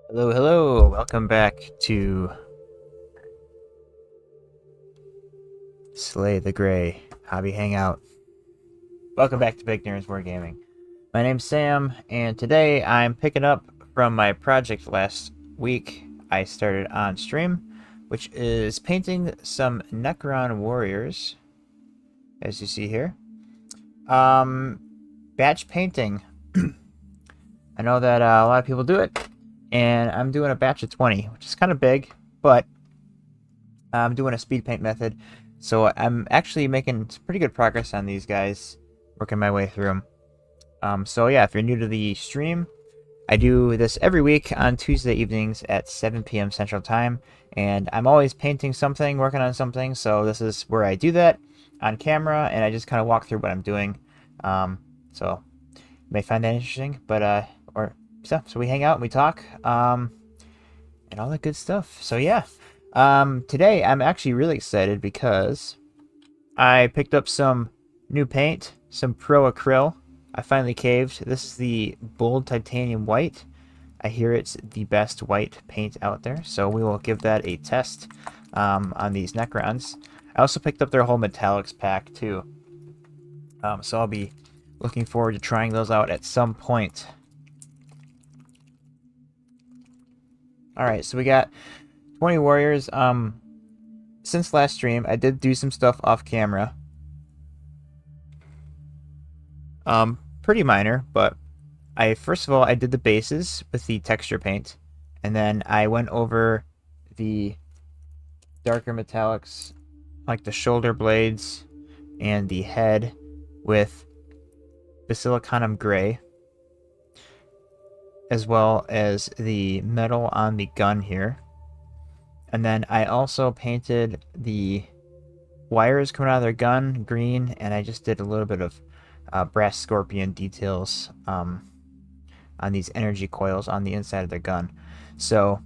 Hello, hello. Welcome back to Slay the Gray Hobby Hangout. Welcome back to Big Nerds Wargaming. My name's Sam, and today I'm picking up from my project last week I started on stream, which is painting some Necron warriors, as you see here. Batch painting. I know that a lot of people do it, and I'm doing a batch of 20, which is kind of big, but I'm doing a speed paint method, so I'm actually making pretty good progress on these guys, working my way through them. So yeah, if you're new to the stream, I do this every week on Tuesday evenings at 7 p.m. Central Time, and I'm always painting something, working on something, so this is where I do that on camera, and I just kind of walk through what I'm doing. So you may find that interesting, but so we hang out and we talk, and all that good stuff. So yeah, today I'm actually really excited because I picked up some new paint, some Pro Acryl. I finally caved. This is the Bold Titanium White. I hear it's the best white paint out there, so we will give that a test on these Necrons. I also picked up their whole metallics pack too, so I'll be looking forward to trying those out at some point. Alright, so we got 20 warriors. Since last stream, I did do some stuff off camera. Pretty minor, but first of all, I did the bases with the texture paint, and then I went over the darker metallics, like the shoulder blades and the head, with Basilicanum Gray, as well as the metal on the gun here. And then I also painted the wires coming out of their gun green, and I just did a little bit of brass scorpion details on these energy coils on the inside of their gun. So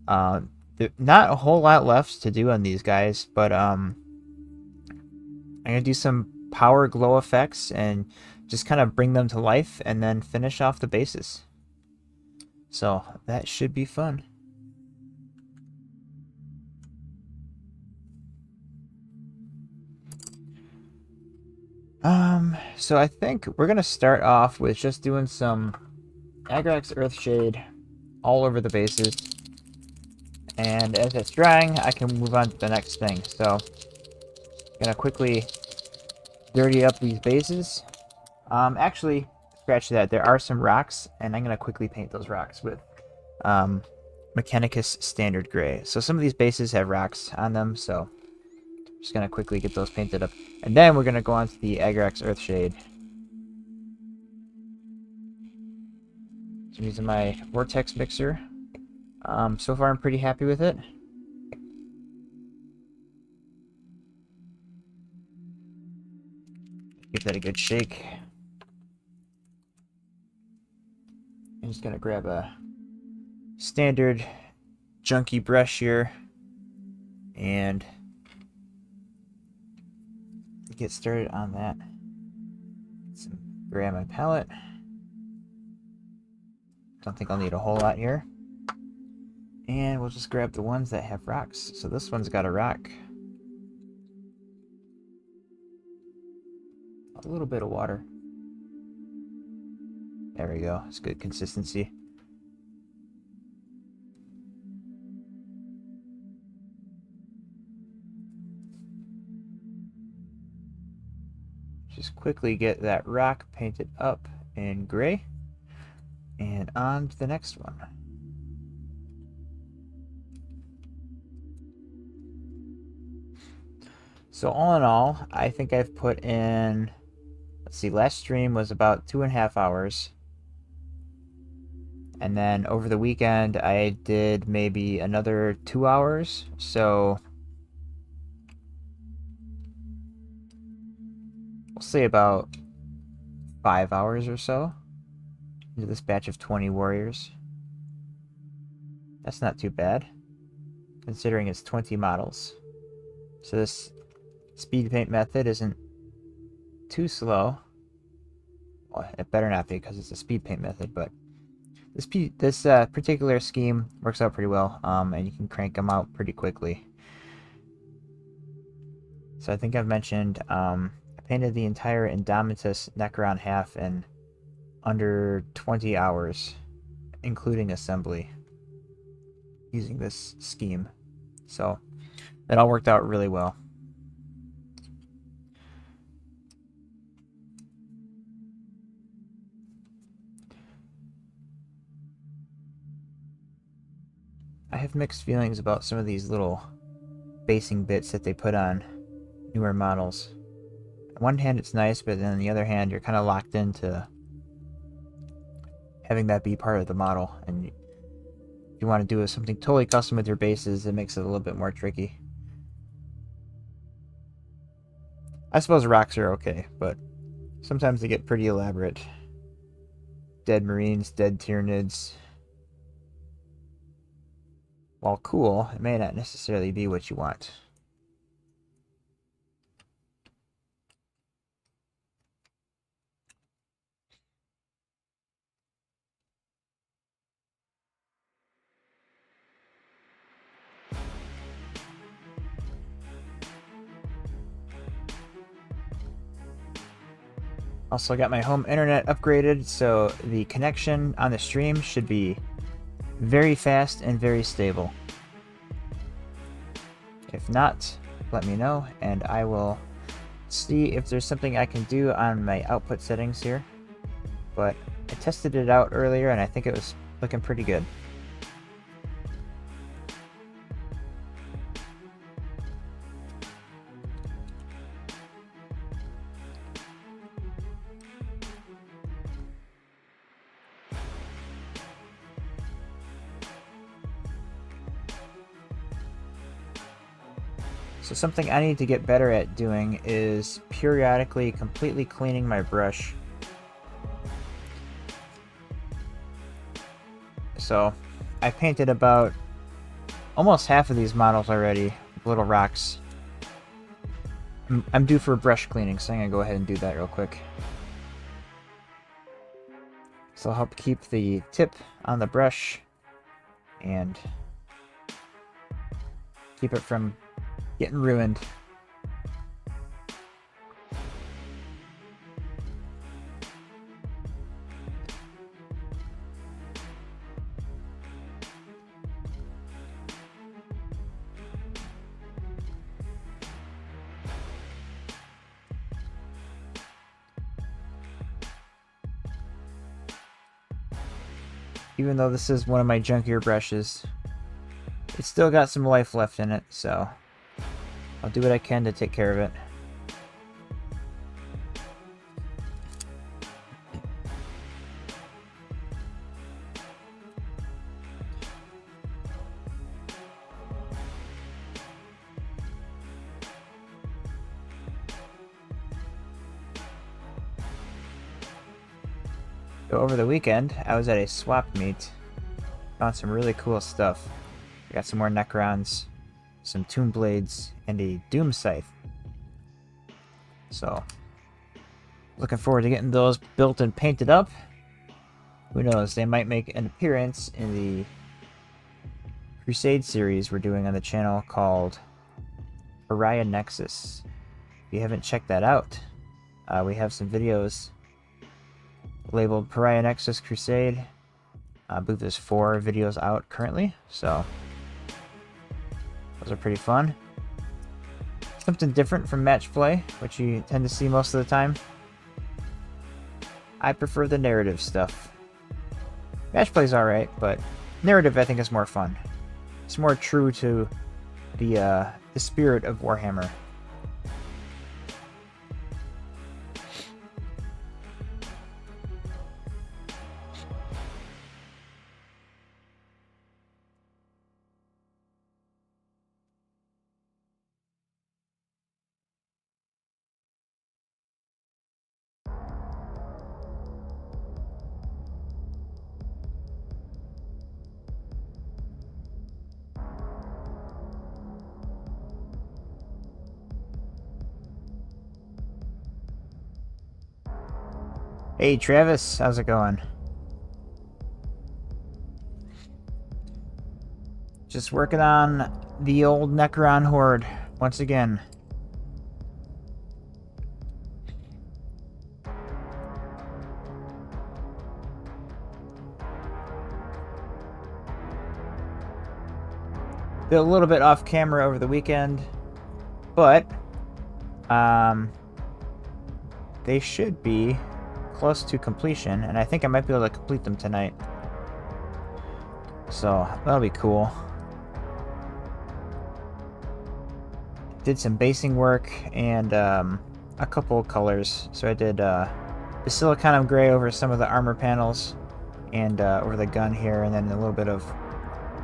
not a whole lot left to do on these guys, but I'm gonna do some power glow effects and just kind of bring them to life, and then finish off the bases. So that should be fun. So I think we're gonna start off with just doing some Agrax Earthshade all over the bases, and as it's drying, I can move on to the next thing. So I'm gonna quickly dirty up these bases. Actually, scratch that. There are some rocks, and I'm gonna quickly paint those rocks with Mechanicus Standard Gray. So some of these bases have rocks on them, so I'm just gonna quickly get those painted up, and then we're gonna go on to the Agrax Earthshade. So I'm using my Vortex mixer. So far I'm pretty happy with it. Give that a good shake. I'm just gonna grab a standard junky brush here and get started on that. Get some gray on my palette. Don't think I'll need a whole lot here. And we'll just grab the ones that have rocks. So this one's got a rock. A little bit of water. There we go. It's good consistency. Just quickly get that rock painted up in gray. And on to the next one. So all in all, I think I've put in, let's see, last stream was about 2.5 hours. And then over the weekend, I did maybe another 2 hours. So we'll say about 5 hours or so into this batch of 20 warriors. That's not too bad, considering it's 20 models. So this speed paint method isn't too slow. Well, it better not be, because it's a speed paint method, but This particular scheme works out pretty well, and you can crank them out pretty quickly. So I think I've mentioned I painted the entire Indomitus Necron half in under 20 hours, including assembly, using this scheme. So it all worked out really well. I have mixed feelings about some of these little basing bits that they put on newer models. On one hand, it's nice, but then on the other hand, you're kind of locked into having that be part of the model. And if you want to do something totally custom with your bases, it makes it a little bit more tricky. I suppose rocks are okay, but sometimes they get pretty elaborate. Dead Marines, dead Tyranids. While cool, it may not necessarily be what you want. Also got my home internet upgraded, so the connection on the stream should be very fast and very stable. If not, let me know, and I will see if there's something I can do on my output settings here. But I tested it out earlier, and I think it was looking pretty good. So something I need to get better at doing is periodically completely cleaning my brush. So I painted about almost half of these models already, little rocks. I'm due for brush cleaning, so I'm going to go ahead and do that real quick. So I'll help keep the tip on the brush and keep it from getting ruined. Even though this is one of my junkier brushes, it's still got some life left in it, so I'll do what I can to take care of it. So over the weekend, I was at a swap meet, found some really cool stuff. I got some more Necrons, some Tomb Blades, and a Doom Scythe. So, looking forward to getting those built and painted up. Who knows, they might make an appearance in the Crusade series we're doing on the channel called Pariah Nexus. If you haven't checked that out, we have some videos labeled Pariah Nexus Crusade. I believe there's 4 videos out currently, so those are pretty fun. Something different from match play, which you tend to see most of the time. I prefer the narrative stuff. Match play's alright, but narrative I think is more fun. It's more true to the spirit of Warhammer. Hey Travis, how's it going? Just working on the old Necron horde once again. Did a little bit off camera over the weekend, but they should be close to completion, and I think I might be able to complete them tonight. So that'll be cool. Did some basing work and a couple of colors. So I did the silicon gray over some of the armor panels and over the gun here, and then a little bit of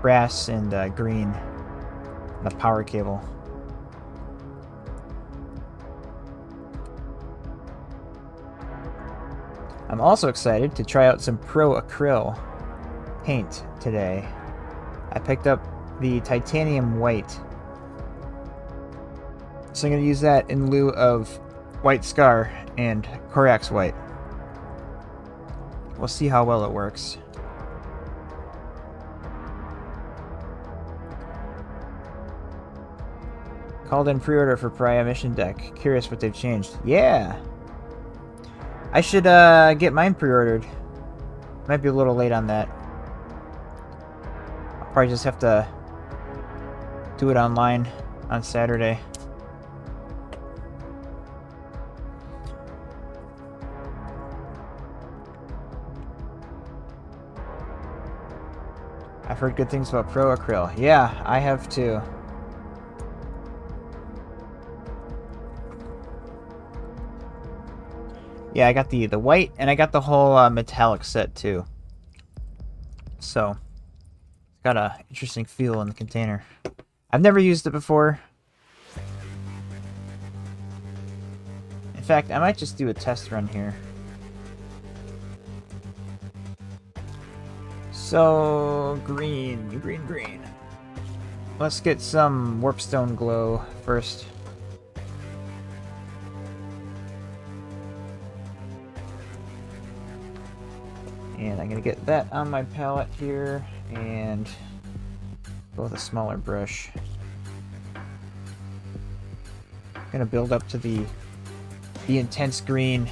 brass and green on the power cable. I'm also excited to try out some Pro Acryl paint today. I picked up the titanium white, so I'm going to use that in lieu of White Scar and Korax white. We'll see how well it works. Called in pre-order for Pariah Mission deck. Curious what they've changed. Yeah! I should get mine pre-ordered. Might be a little late on that. I'll probably just have to do it online on Saturday. I've heard good things about Pro Acryl. Yeah, I have too. Yeah, I got the white, and I got the whole metallic set too. So, it's got a interesting feel in the container. I've never used it before. In fact, I might just do a test run here. So, green. Let's get some warpstone glow first. And I'm going to get that on my palette here, and go with a smaller brush. I'm going to build up to the intense green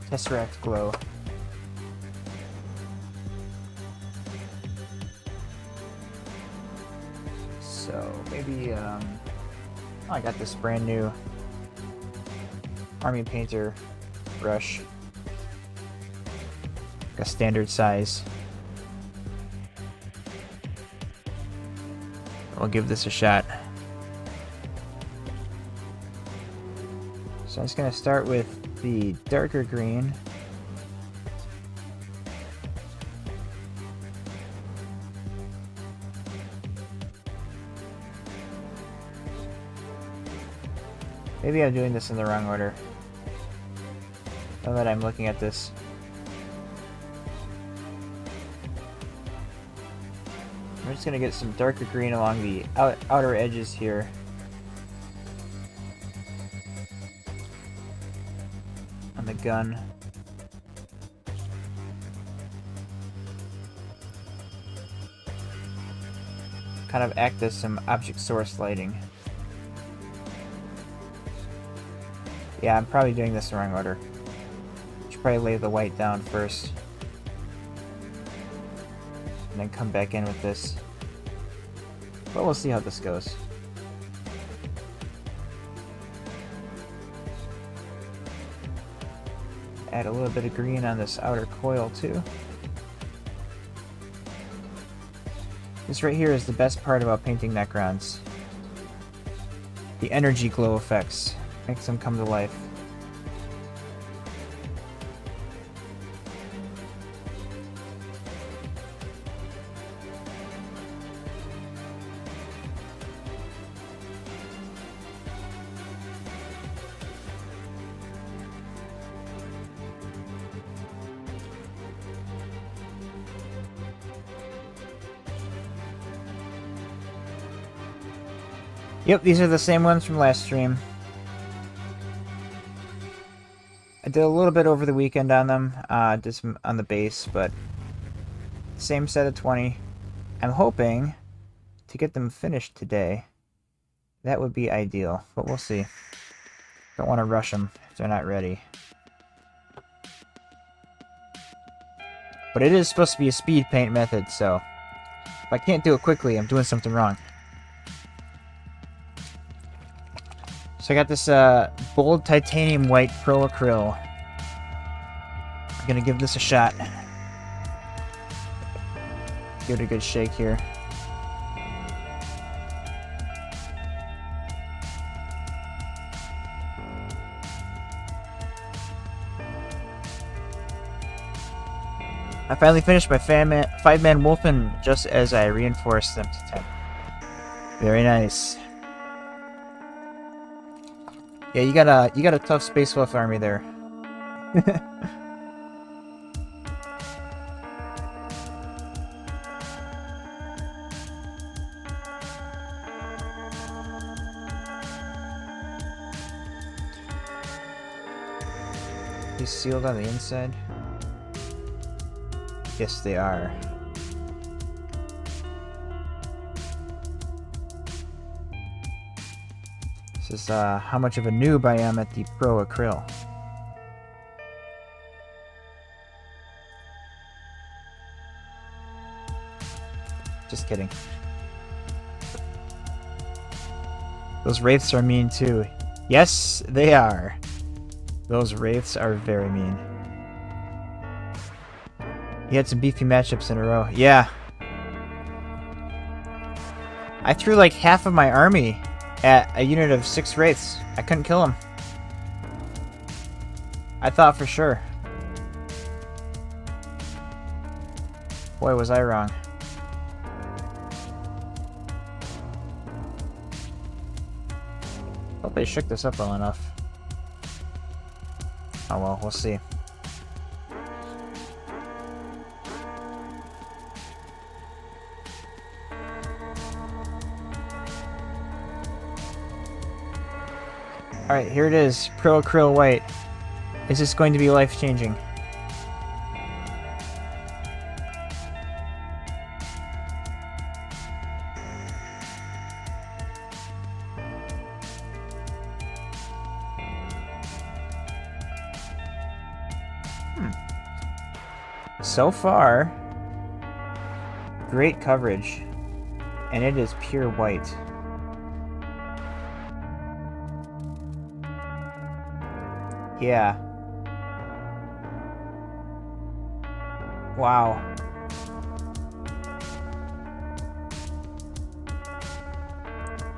Tesseract glow. So maybe, I got this brand new Army Painter brush. A standard size. I'll give this a shot. So I'm just going to start with the darker green. Maybe I'm doing this in the wrong order. Now that I'm looking at this. I'm just going to get some darker green along the outer edges here. On the gun. Kind of act as some object source lighting. Yeah, I'm probably doing this in the wrong order. Should probably lay the white down first. And then come back in with this. But we'll see how this goes. Add a little bit of green on this outer coil too. This right here is the best part about painting Necrons. The energy glow effects. Makes them come to life. Yep, these are the same ones from last stream. I did a little bit over the weekend on them, did some on the base, but same set of 20. I'm hoping to get them finished today. That would be ideal, but we'll see. Don't want to rush them if they're not ready. But it is supposed to be a speed paint method, so if I can't do it quickly, I'm doing something wrong. So I got this bold titanium white pro acryl. I'm gonna give this a shot. Give it a good shake here. I finally finished my five-man wolfen just as I reinforced them to 10. Very nice. Yeah, you got a tough Space Wolf army there. He's sealed on the inside. Yes, they are. This is how much of a noob I am at the Pro Acryl. Just kidding. Those wraiths are mean too. Yes, they are. Those wraiths are very mean. You had some beefy matchups in a row. Yeah. I threw like half of my army at a unit of 6 wraiths. I couldn't kill them. I thought for sure. Boy, was I wrong. Hope they shook this up well enough. Oh well, we'll see. Alright, here it is. Pro Acryl White. Is this going to be life-changing? So far, great coverage. And it is pure white. Yeah. Wow.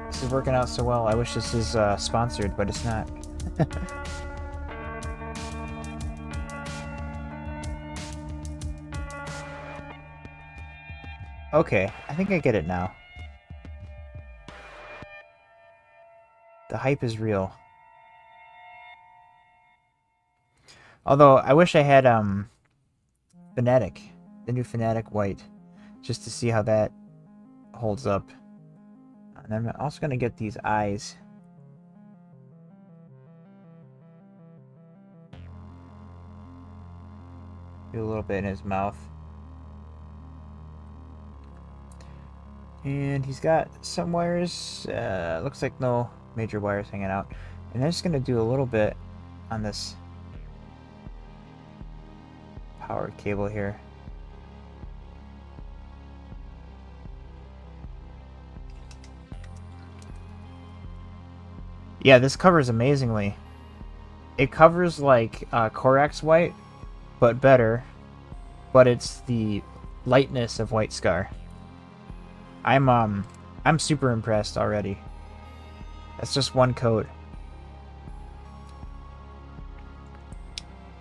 This is working out so well. I wish this is sponsored, but it's not. Okay, I think I get it now. The hype is real. Although, I wish I had, Fanatic. The new Fanatic White. Just to see how that holds up. And I'm also going to get these eyes. Do a little bit in his mouth. And he's got some wires. Looks like no major wires hanging out. And I'm just going to do a little bit on this power cable here. Yeah, this covers amazingly. It covers like Korax White, but better. But it's the lightness of White Scar. I'm super impressed already. That's just one coat.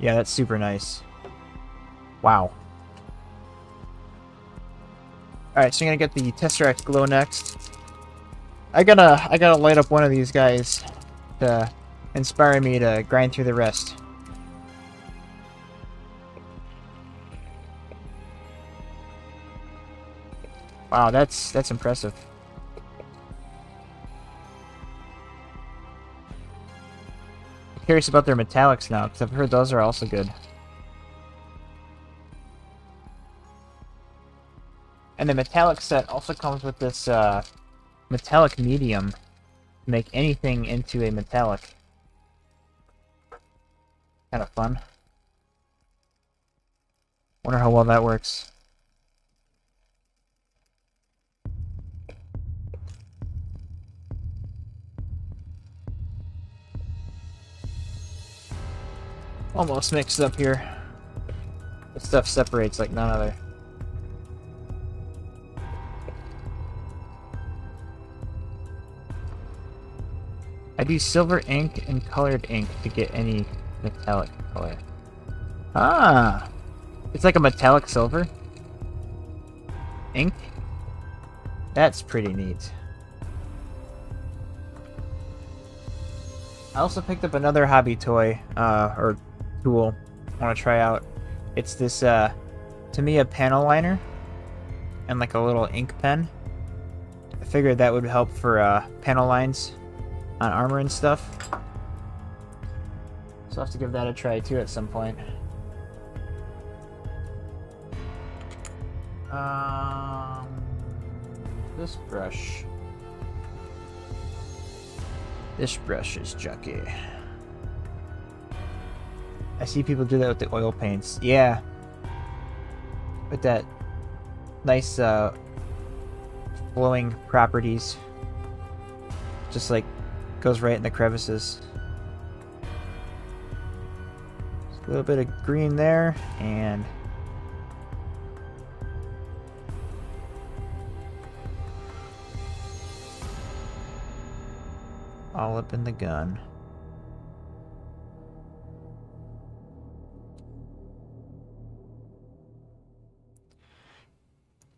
Yeah, that's super nice. Wow. Alright, so I'm gonna get the Tesseract Glow next. I gotta light up one of these guys to inspire me to grind through the rest. Wow, that's impressive. I'm curious about their metallics now, because I've heard those are also good. And the metallic set also comes with this metallic medium to make anything into a metallic. Kind of fun. Wonder how well that works. Almost mixed up here. The stuff separates like none other. I do silver ink and colored ink to get any metallic color. Ah! It's like a metallic silver ink? That's pretty neat. I also picked up another hobby toy, or tool I want to try out. It's this, Tamiya panel liner and like a little ink pen. I figured that would help for panel lines on armor and stuff. So I'll have to give that a try too at some point. This brush. This brush is junky. I see people do that with the oil paints. Yeah. With that nice flowing properties. Just like goes right in the crevices. Just a little bit of green there and all up in the gun.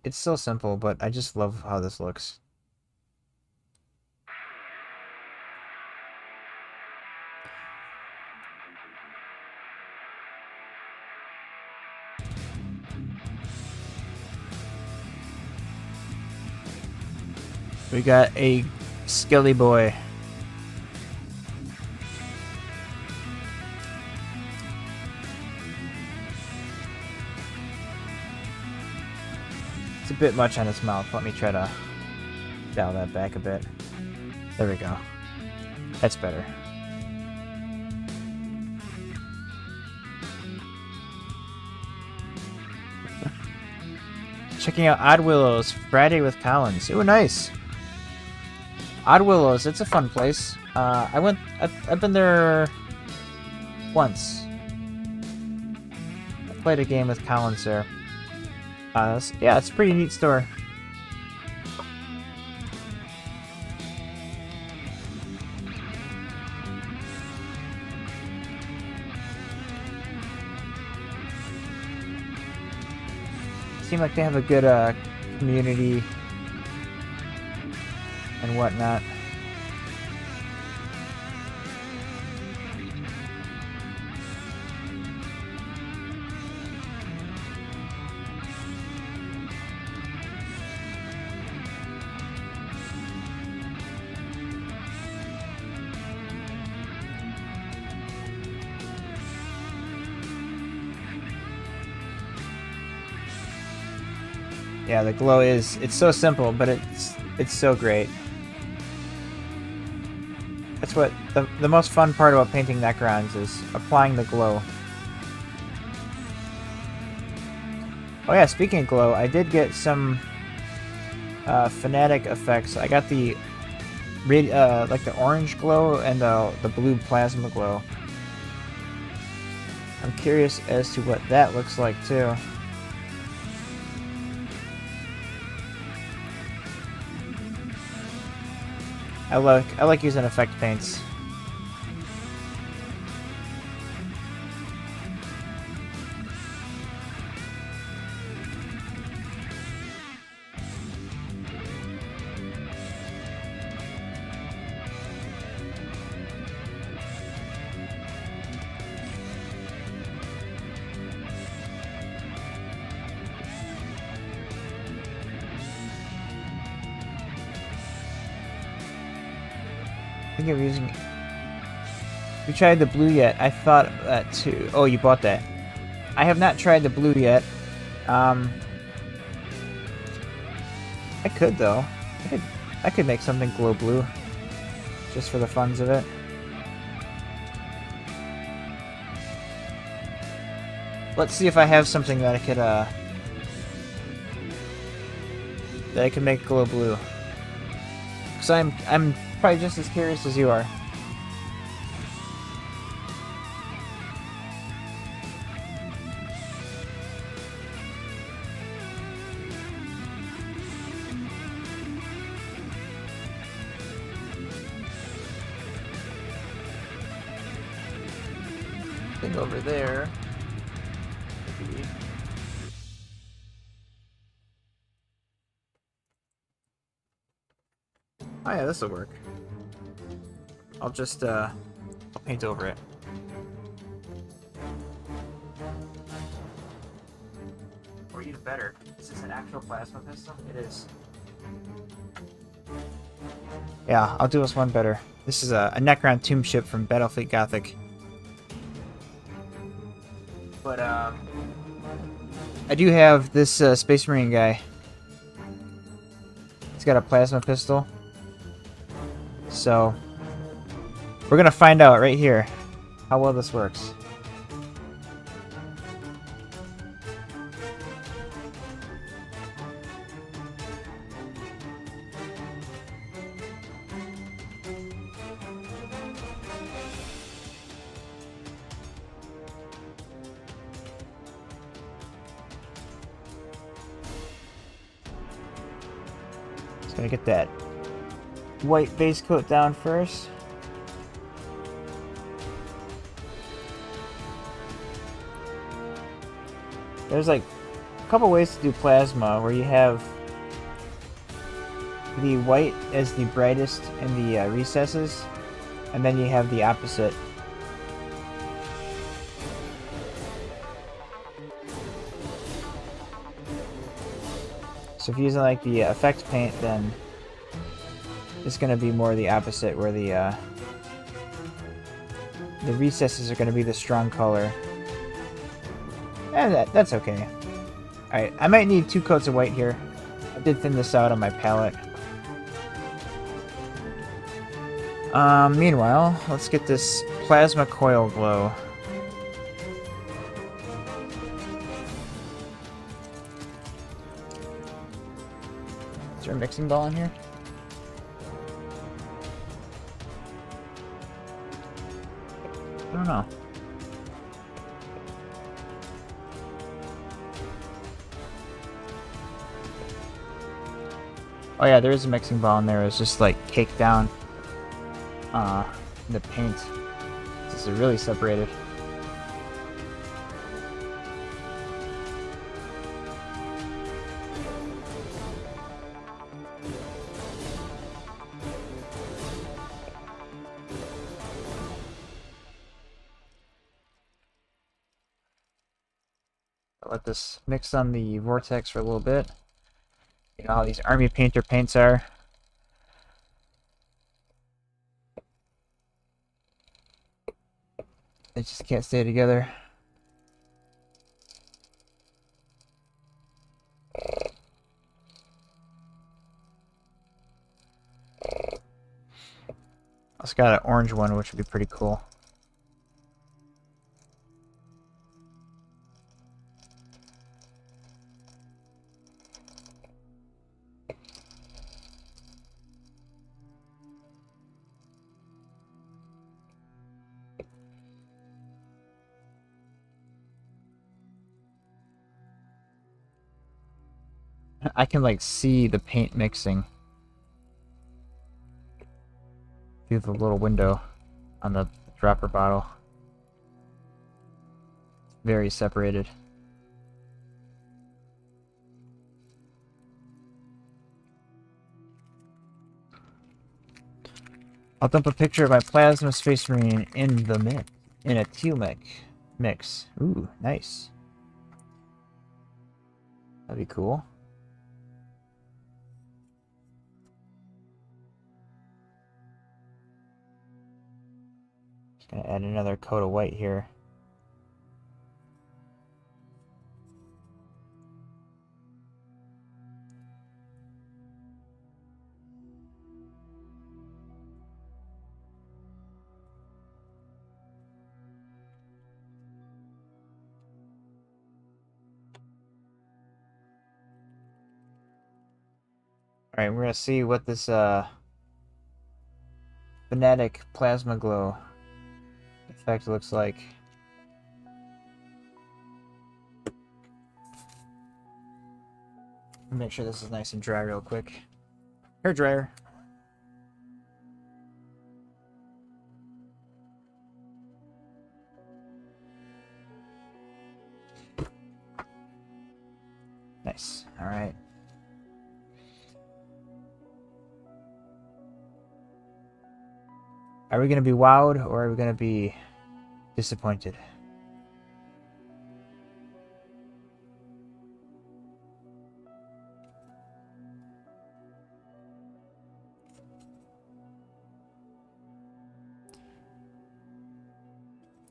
It's so simple, but I just love how this looks. We got a Skelly boy. It's a bit much on his mouth. Let me try to dial that back a bit. There we go. That's better. Checking out Odd Willows Friday with Collins. Ooh, nice. Odd Willows, it's a fun place. I've been there once. I played a game with Collins there. Yeah, it's a pretty neat store. Seem like they have a good community and whatnot. Yeah, the glow it's so simple, but it's so great. That's what the most fun part about painting Necrons is applying the glow. Oh yeah, speaking of glow, I did get some Fnatic effects. I got the like the orange glow and the blue plasma glow. I'm curious as to what that looks like too. I like using effect paints. I think I'm using... Have you tried the blue yet? I thought that too. Oh, you bought that. I have not tried the blue yet. I could though. I could make something glow blue, just for the funs of it. Let's see if I have something that I could make glow blue. Cause I'm probably just as curious as you are. Thing over there. Oh yeah, this'll work. I'll just I'll paint over it. Or even better, is this an actual plasma pistol? It is. Yeah, I'll do this one better. This is a Necron tomb ship from Battlefleet Gothic. But I do have this Space Marine guy. He's got a plasma pistol. So we're gonna find out right here how well this works. Just gonna get that white base coat down first. There's like a couple ways to do plasma where you have the white as the brightest in the recesses, and then you have the opposite. So if you're using like the effect paint, then it's going to be more the opposite, where the recesses are going to be the strong color. And that's okay. Alright, I might need 2 coats of white here. I did thin this out on my palette. Meanwhile, let's get this plasma coil glow. Is there a mixing ball in here? I don't know. Oh yeah, there is a mixing ball in there. It's just like caked down the paint. This is really separated. I'll let this mix on the vortex for a little bit. You know how these army painter paints are. They just can't stay together. I also got an orange one, which would be pretty cool. I can like see the paint mixing through the little window on the dropper bottle. Very separated. I'll dump a picture of my plasma Space Marine in the mix, in a teal mix. Ooh, nice. That'd be cool. Just gonna add another coat of white here. Alright, we're gonna see what this Fanatic Plasma Glow effect looks like. Make sure this is nice and dry real quick. Hair dryer. Nice. Alright. Are we going to be wowed or are we going to be disappointed?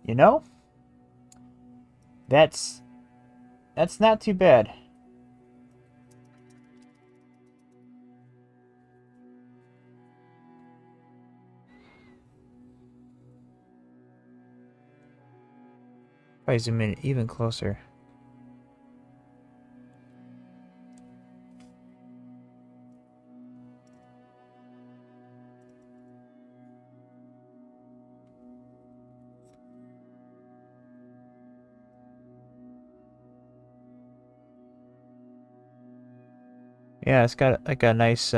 You know, that's not too bad. Probably zoom in even closer. Yeah, it's got like a nice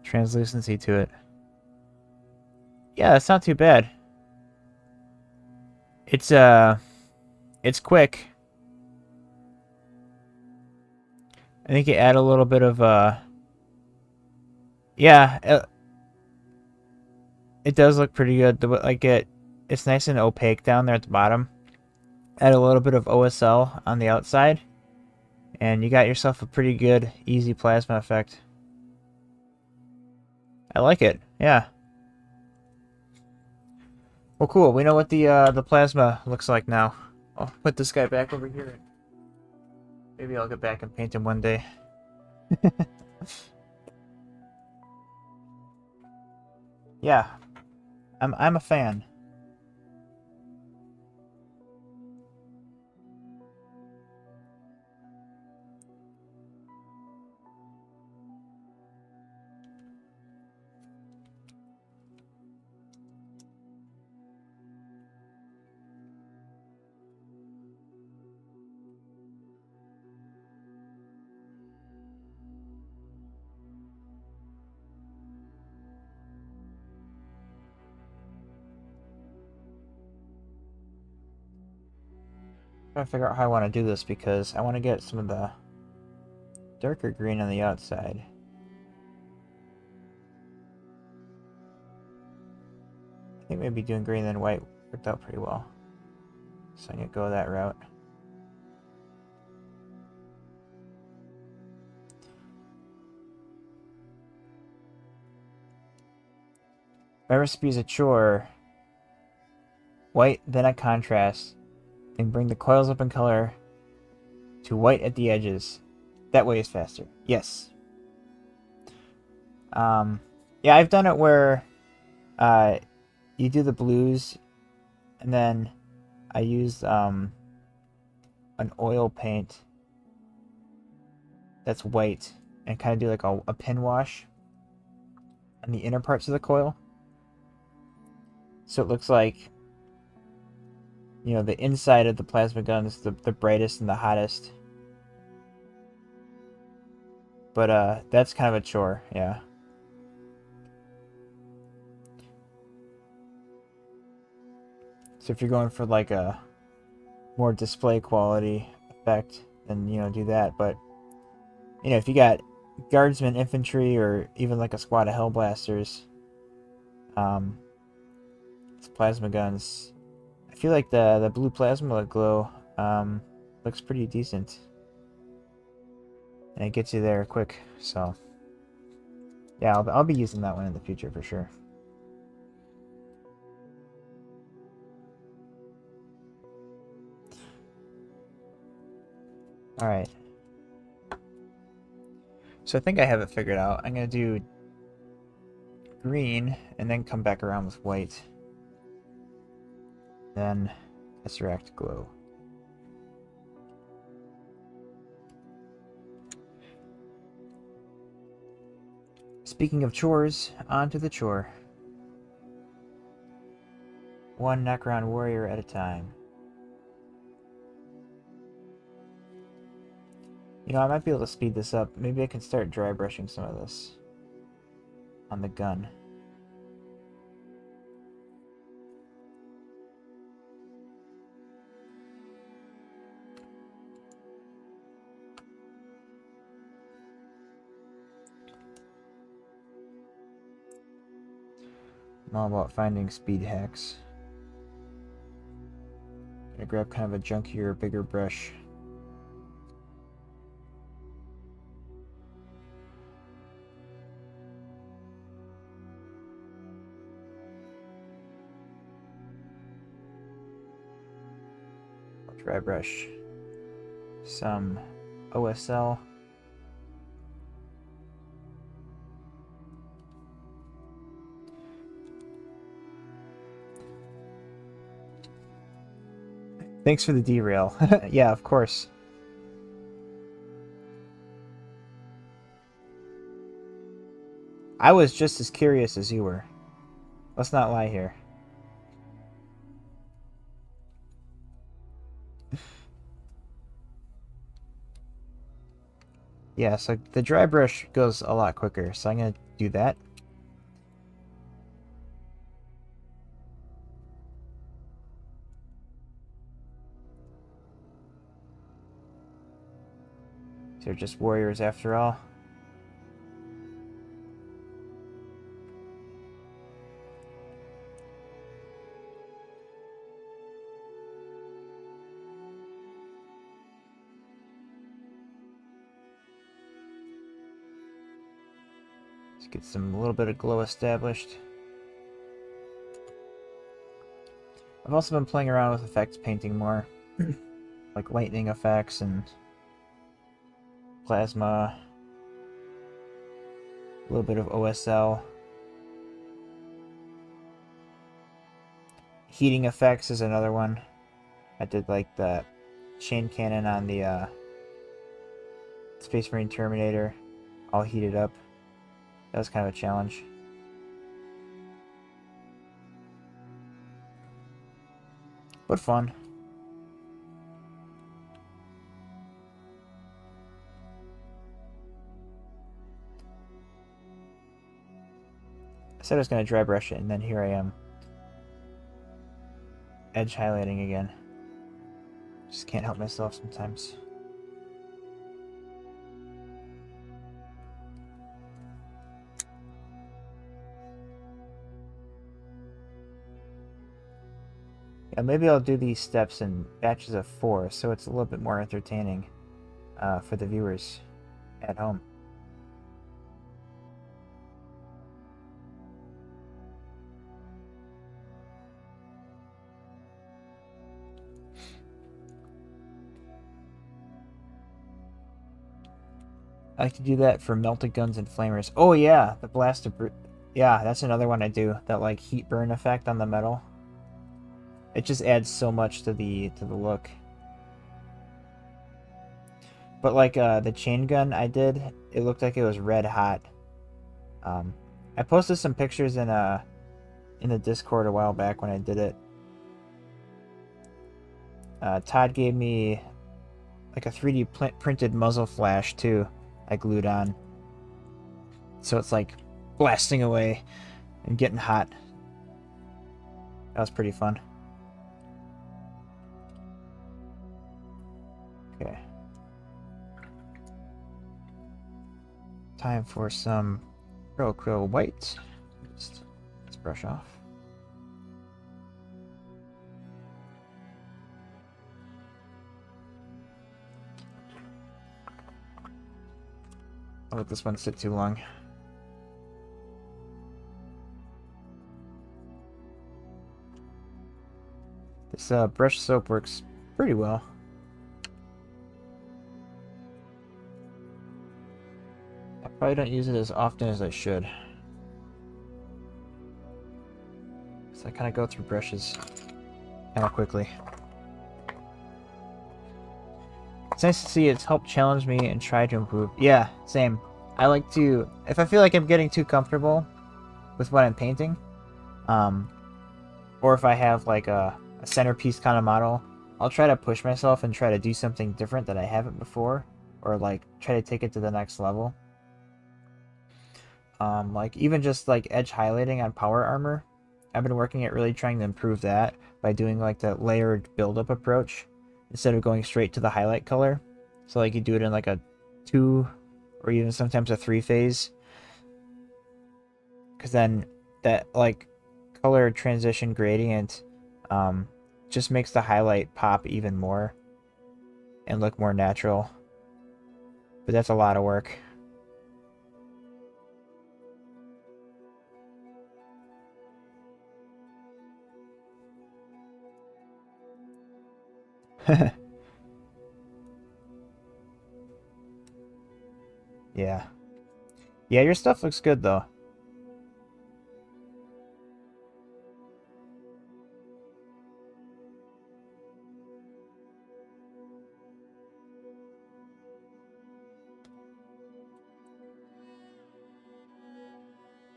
translucency to it. Yeah, it's not too bad. It's quick. I think you add a little bit of yeah, it does look pretty good. It's nice and opaque down there at the bottom. Add a little bit of OSL on the outside, and you got yourself a pretty good, easy plasma effect. I like it. Yeah. Well, cool. We know what the plasma looks like now. I'll put this guy back over here. Maybe I'll get back and paint him one day. Yeah, I'm a fan. Trying to figure out how I want to do this because I want to get some of the darker green on the outside. I think maybe doing green and white worked out pretty well. So I'm going to go that route. My recipe is a chore. White, then a contrast. Then bring the coils up in color to white at the edges. That way is faster. Yes. Yeah, I've done it where you do the blues and then I use an oil paint that's white and kind of do like a pin wash on the inner parts of the coil. So it looks like, you know, the inside of the plasma gun is the brightest and the hottest. But that's kind of a chore, yeah. So if you're going for like a more display quality effect, then, you know, do that. But, you know, if you got guardsmen, infantry, or even like a squad of hellblasters, it's plasma guns. I feel like the blue plasma glow looks pretty decent, and it gets you there quick. So yeah, I'll be using that one in the future for sure. All right. So I think I have it figured out. I'm gonna do green and then come back around with white. Then Tesseract glow. Speaking of chores, on to the chore. One Necron warrior at a time. You know, I might be able to speed this up. Maybe I can start dry brushing some of this on the gun. I'm all about finding speed hacks. Gonna grab kind of a junkier, bigger brush. I'll dry brush some OSL. Thanks for the derail. Yeah, of course. I was just as curious as you were. Let's not lie here. Yeah, so the dry brush goes a lot quicker, so I'm going to do that. They're just warriors after all. Let's get a little bit of glow established. I've also been playing around with effects painting more. Like lightning effects and plasma, a little bit of OSL. Heating effects is another one. I did like the chain cannon on the Space Marine Terminator, all heated up. That was kind of a challenge. But fun. I said I was going to dry brush it, and then here I am. Edge highlighting again. Just can't help myself sometimes. Yeah, maybe I'll do these steps in batches of 4, so it's a little bit more entertaining for the viewers at home. I like to do that for melted guns and flamers. Oh yeah, the blast of yeah, that's another one I do. That like heat burn effect on the metal. It just adds so much to the look. But like the chain gun I did, it looked like it was red hot. I posted some pictures in the Discord a while back when I did it. Todd gave me like a 3D printed muzzle flash too. I glued on, so it's like blasting away and getting hot. That was pretty fun. Okay. Time for some Crow white. Let's brush off. I'll let this one sit too long. This brush soap works pretty well. I probably don't use it as often as I should. So I kind of go through brushes kind of quickly. It's nice to see it's helped challenge me and try to improve. Yeah, same. I like to, if I feel like I'm getting too comfortable with what I'm painting, or if I have like a centerpiece kind of model, I'll try to push myself and try to do something different that I haven't before, or like try to take it to the next level. Like even just like edge highlighting on power armor, I've been working at really trying to improve that by doing like the layered build-up approach instead of going straight to the highlight color. So like you do it in like a 2 or even sometimes a 3 phase, because then that like color transition gradient just makes the highlight pop even more and look more natural. But that's a lot of work. Yeah. Yeah, your stuff looks good though.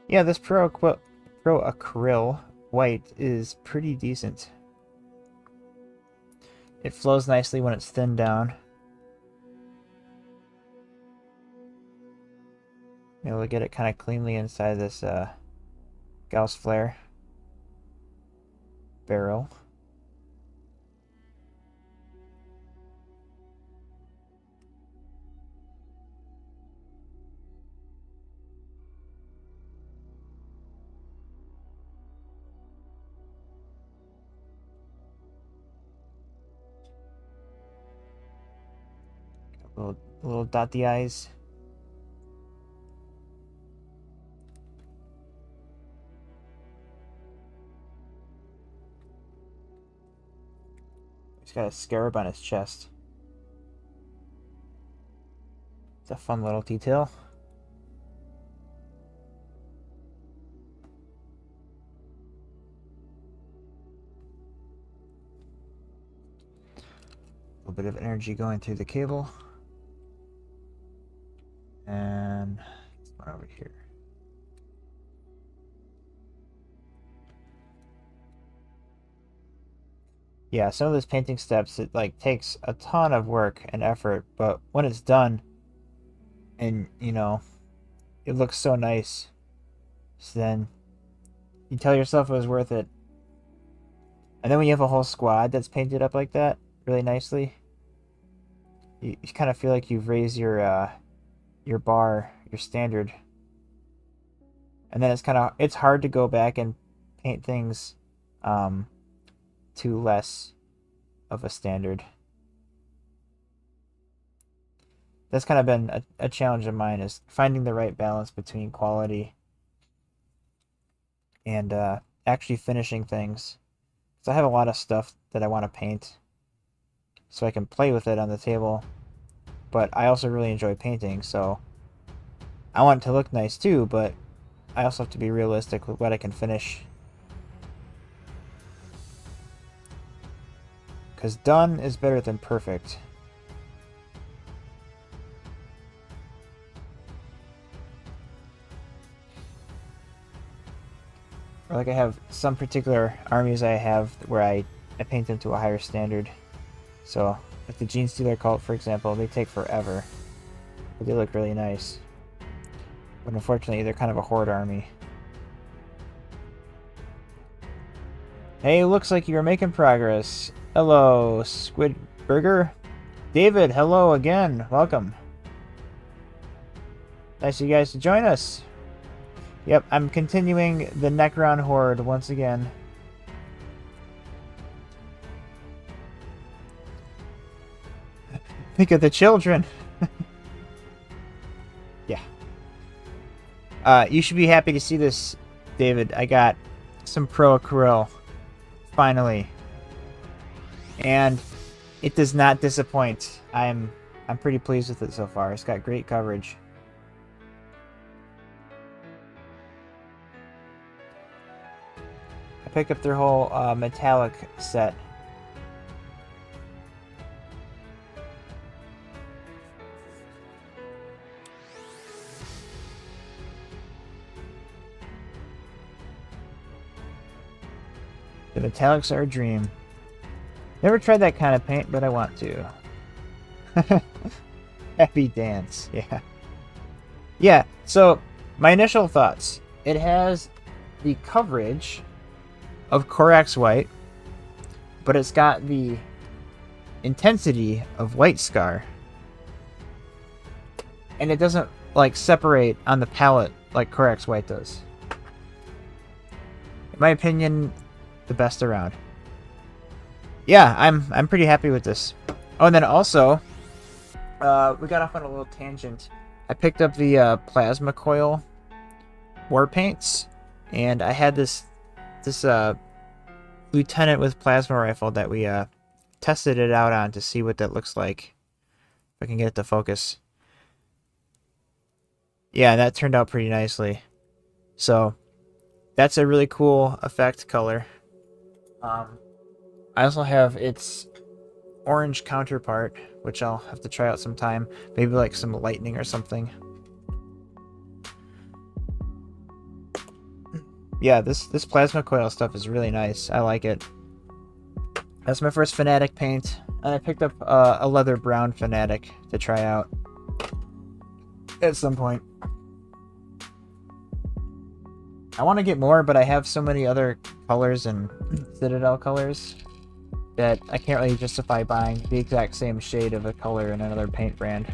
Yeah, this Pro Acryl white is pretty decent. It flows nicely when it's thinned down. Be able to get it kind of cleanly inside this Gauss flare barrel. Little dot the eyes. He's got a scarab on his chest. It's a fun little detail. A little bit of energy going through the cable. And this one over here. Yeah, some of those painting steps, it like takes a ton of work and effort, but when it's done and you know it looks so nice, so then you tell yourself it was worth it. And then when you have a whole squad that's painted up like that really nicely, you kind of feel like you've raised your bar, your standard. And then it's hard to go back and paint things to less of a standard. That's kind of been a challenge of mine, is finding the right balance between quality and actually finishing things. So I have a lot of stuff that I want to paint so I can play with it on the table, but I also really enjoy painting, so I want it to look nice too, but I also have to be realistic with what I can finish. Because done is better than perfect. Or like I have some particular armies I have where I paint them to a higher standard. So, like the Gene Stealer cult, for example, they take forever. But they look really nice. But unfortunately, they're kind of a horde army. Hey, looks like you're making progress. Hello, Squid Burger. David, hello again. Welcome. Nice of you guys to join us. Yep, I'm continuing the Necron Horde once again. Think of the children. Yeah. You should be happy to see this, David. I got some Pro Acryl. Finally. And it does not disappoint. I'm pretty pleased with it so far. It's got great coverage. I picked up their whole metallic set. The metallics are a dream. Never tried that kind of paint, but I want to. Happy dance, yeah. Yeah, so my initial thoughts. It has the coverage of Corax White, but it's got the intensity of White Scar. And it doesn't like separate on the palette like Corax White does. In my opinion, the best around. Yeah, I'm pretty happy with this. Oh, and then also, we got off on a little tangent. I picked up the plasma coil war paints, and I had this lieutenant with plasma rifle that we tested it out on to see what that looks like. If I can get it to focus. Yeah, that turned out pretty nicely. So that's a really cool effect color. I also have its orange counterpart, which I'll have to try out sometime. Maybe like some lightning or something. Yeah, this plasma coil stuff is really nice. I like it. That's my first Fanatic paint. And I picked up a leather brown Fanatic to try out at some point. I want to get more, but I have so many other colors and Citadel colors that I can't really justify buying the exact same shade of a color in another paint brand.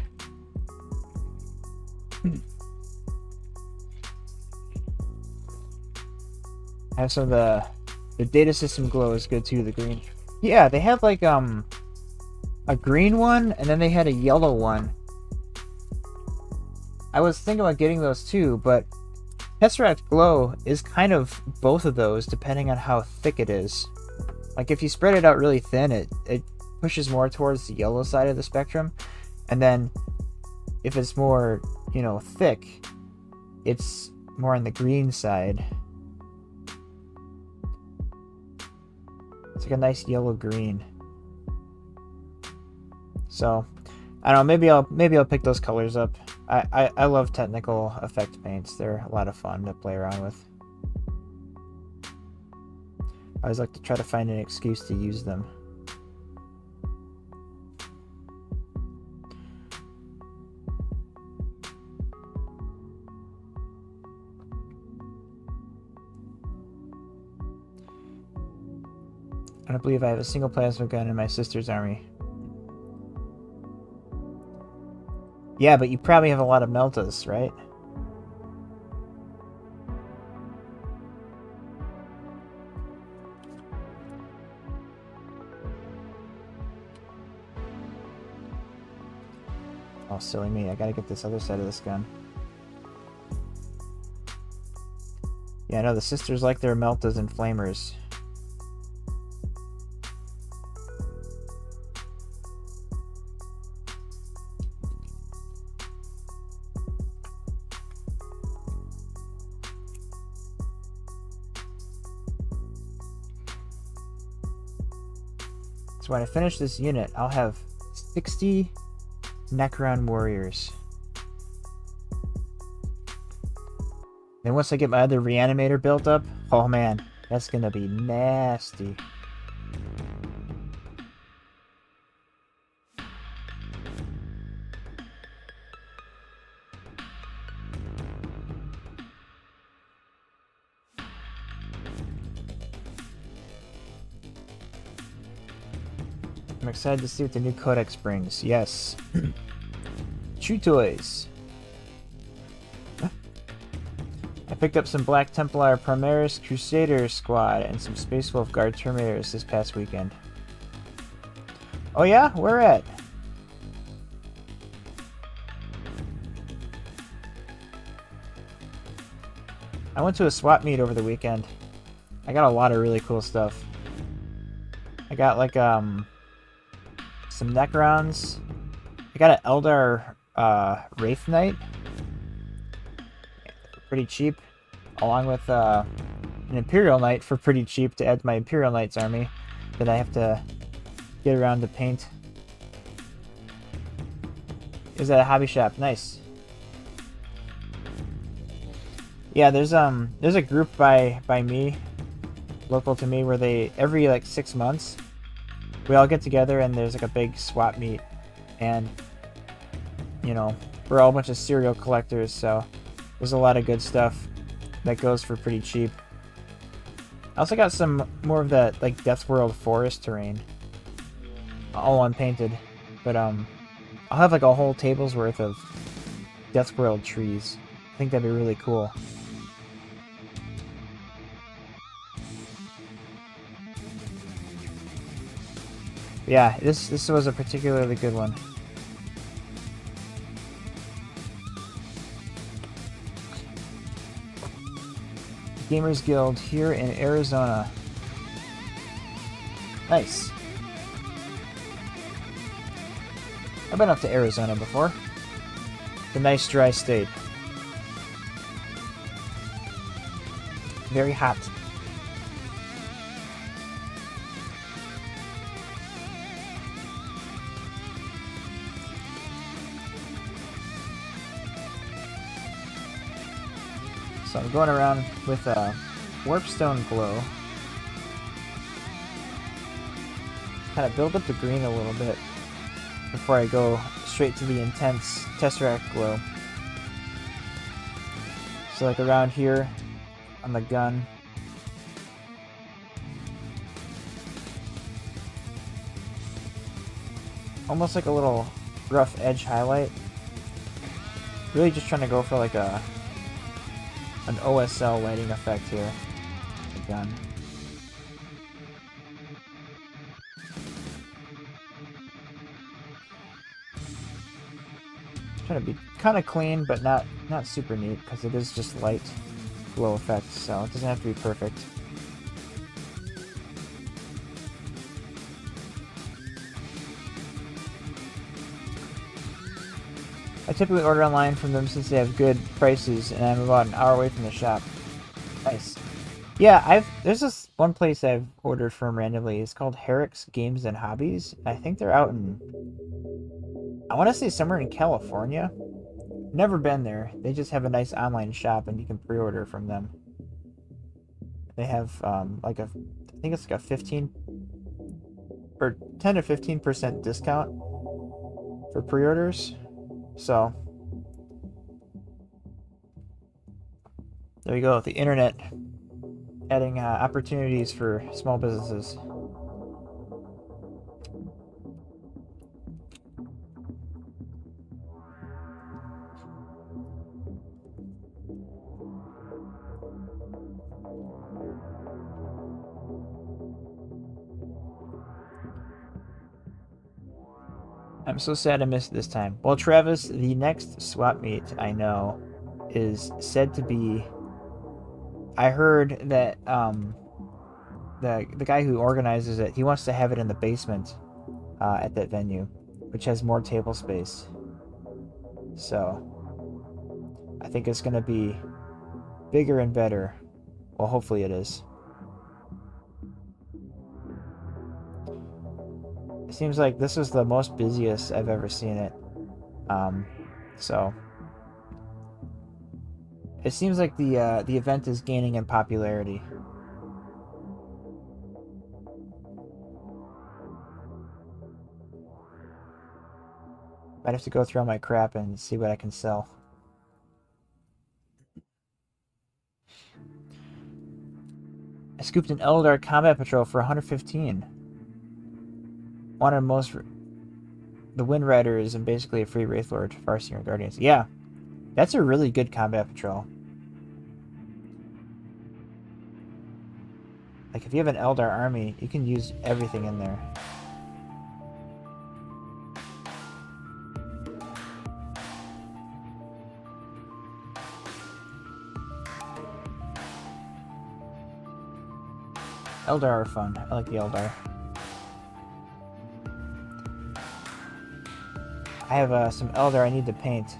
I have some of the data system glow is good too, the green. Yeah, they had like a green one and then they had a yellow one. I was thinking about getting those too, but Tesseract Glow is kind of both of those depending on how thick it is. Like if you spread it out really thin, it pushes more towards the yellow side of the spectrum. And then if it's more, you know, thick, it's more on the green side. It's like a nice yellow green. So I don't know, maybe I'll pick those colors up. I love technical effect paints. They're a lot of fun to play around with. I always like to try to find an excuse to use them. I don't believe I have a single plasma gun in my sister's army. Yeah, but you probably have a lot of Meltas, right? Oh, silly me. I gotta get this other side of this gun. Yeah, I know the sisters like their Meltas and Flamers. So when I finish this unit, I'll have 60 Necron warriors. Then once I get my other reanimator built up, oh man, that's gonna be nasty. I'm excited to see what the new codex brings. Yes. Chew toys. I picked up some Black Templar Primaris Crusader Squad and some Space Wolf Guard Terminators this past weekend. Oh yeah? Where at? I went to a swap meet over the weekend. I got a lot of really cool stuff. I got like some Necrons. I got an Eldar Wraith Knight. Pretty cheap. Along with an Imperial Knight for pretty cheap to add to my Imperial Knights army that I have to get around to paint. Is at a hobby shop. Nice. Yeah, there's a group by me local to me where they, every like 6 months, we all get together and there's like a big swap meet. And, you know, we're all a bunch of serial collectors, so there's a lot of good stuff that goes for pretty cheap. I also got some more of that like Death World forest terrain, all unpainted, but I'll have like a whole table's worth of Death World trees. I think that'd be really cool. Yeah, this was a particularly good one. Gamers Guild here in Arizona. Nice. I've been up to Arizona before. It's a nice dry state. Very hot. So I'm going around with a warpstone glow. Kind of build up the green a little bit before I go straight to the intense tesseract glow. So like around here on the gun. Almost like a little rough edge highlight. Really just trying to go for like an OSL lighting effect here. The gun. Trying to be kind of clean, but not super neat, because it is just light glow effect, so it doesn't have to be perfect. I typically order online from them since they have good prices, and I'm about an hour away from the shop. Nice. Yeah, there's this one place I've ordered from randomly. It's called Herrick's Games and Hobbies. I think they're out in, I want to say somewhere in California. Never been there. They just have a nice online shop, and you can pre-order from them. They have like I think it's like a 15 or 10 to 15% discount for pre-orders. So there you go, the internet adding opportunities for small businesses. I'm so sad I missed it this time. Well, Travis, the next swap meet I know is said to be, I heard that the guy who organizes it, he wants to have it in the basement at that venue, which has more table space. So I think it's going to be bigger and better. Well, hopefully it is. It seems like this was the most busiest I've ever seen it. So it seems like the event is gaining in popularity. Might have to go through all my crap and see what I can sell. I scooped an Eldar Combat Patrol for 115. Wanted most. The Wind Rider is basically a free Wraith Lord, Farseer Guardians. Yeah, that's a really good Combat Patrol. Like, if you have an Eldar army, you can use everything in there. Eldar are fun. I like the Eldar. I have some Eldar I need to paint.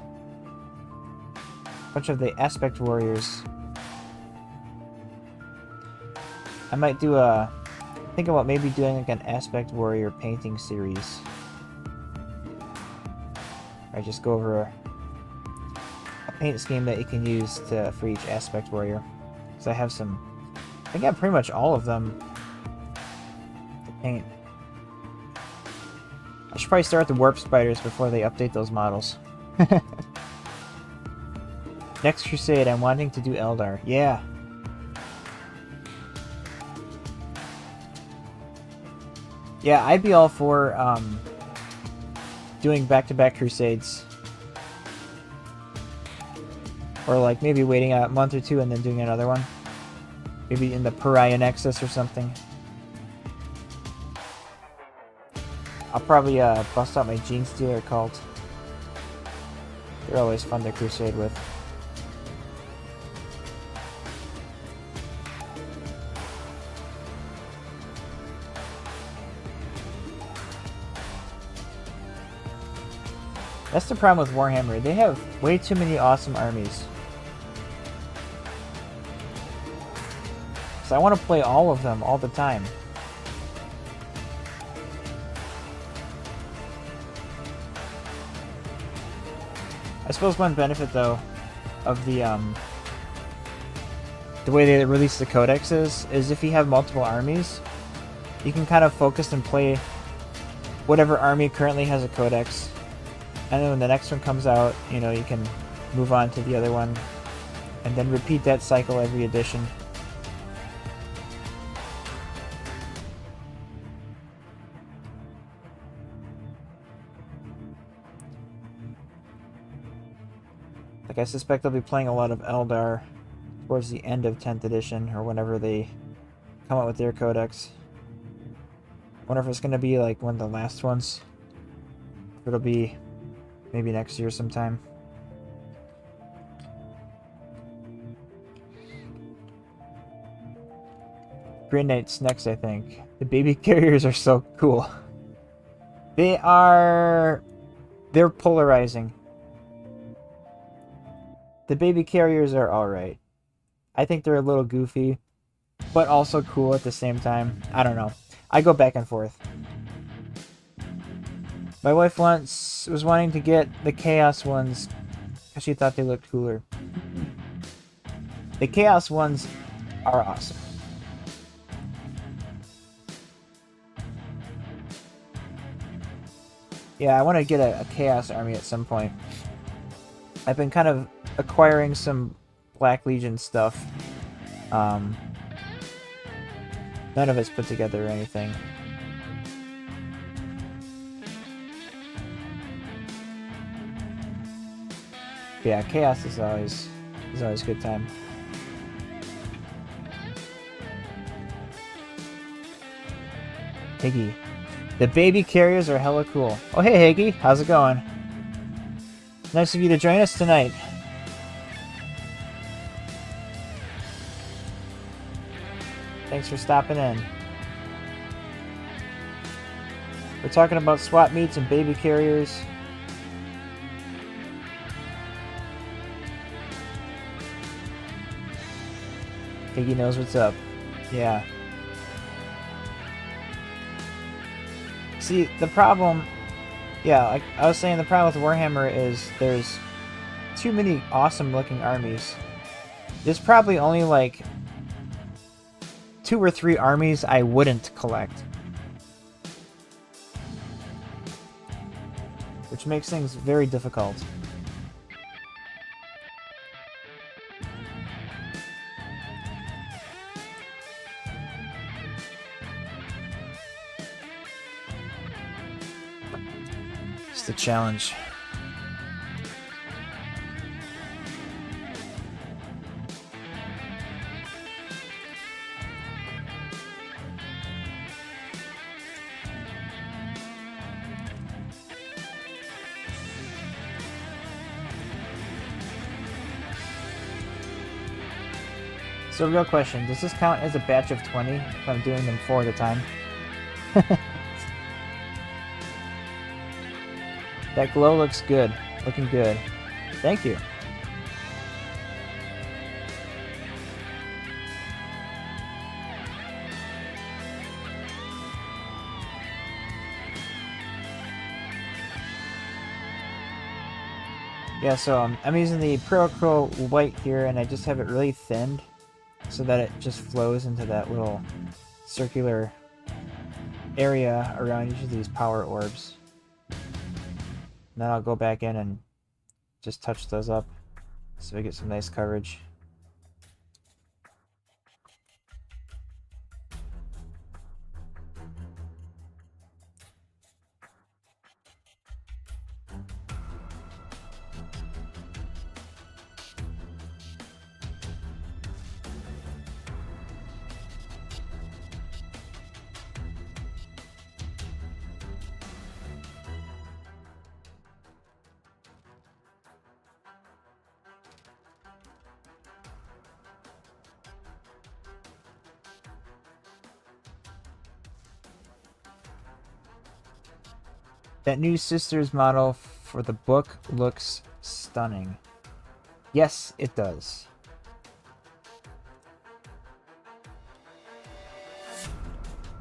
A bunch of the Aspect Warriors. I might do think about maybe doing like an Aspect Warrior painting series. I just go over a paint scheme that you can use for each Aspect Warrior. So I have some I think I have pretty much all of them to paint. I should probably start with the warp spiders before they update those models. Next Crusade, I'm wanting to do Eldar. Yeah. Yeah, I'd be all for doing back-to-back Crusades. Or like maybe waiting a month or two and then doing another one. Maybe in the Pariah Nexus or something. I'll probably bust out my Gene Stealer cult. They're always fun to crusade with. That's the problem with Warhammer. They have way too many awesome armies. So I want to play all of them all the time. I suppose one benefit, though, of the way they release the codexes is if you have multiple armies, you can kind of focus and play whatever army currently has a codex. And then when the next one comes out, you know, you can move on to the other one. And then repeat that cycle every edition. Like, I suspect I'll be playing a lot of Eldar towards the end of 10th edition, or whenever they come out with their codex. I wonder if it's going to be like one of the last ones. If it'll be maybe next year sometime. Green Knight's next, I think. The baby carriers are so cool. They're polarizing. The baby carriers are alright. I think they're a little goofy, but also cool at the same time. I don't know. I go back and forth. My wife once was wanting to get the Chaos ones because she thought they looked cooler. The Chaos ones are awesome. Yeah, I want to get a Chaos army at some point. I've been kind of acquiring some Black Legion stuff. None of it's put together or anything. But yeah, Chaos is always a good time. Higgy. The baby carriers are hella cool. Oh hey Higgy, how's it going? Nice of you to join us tonight. Thanks for stopping in. We're talking about swap meets and baby carriers. Higgy knows what's up. Yeah. See, the problem... Yeah, like I was saying, the problem with Warhammer is there's too many awesome looking armies. There's probably only like 2 or 3 armies I wouldn't collect. Which makes things very difficult. It's the challenge. So real question, does this count as a batch of 20 if I'm doing them 4 at a time? That glow looks good. Looking good. Thank you. Yeah, so I'm using the Pyroco white here, and I just have it really thinned. so that it just flows into that little circular area around each of these power orbs. And then I'll go back in and just touch those up so we get some nice coverage. That new Sisters model for the book looks stunning. Yes, it does.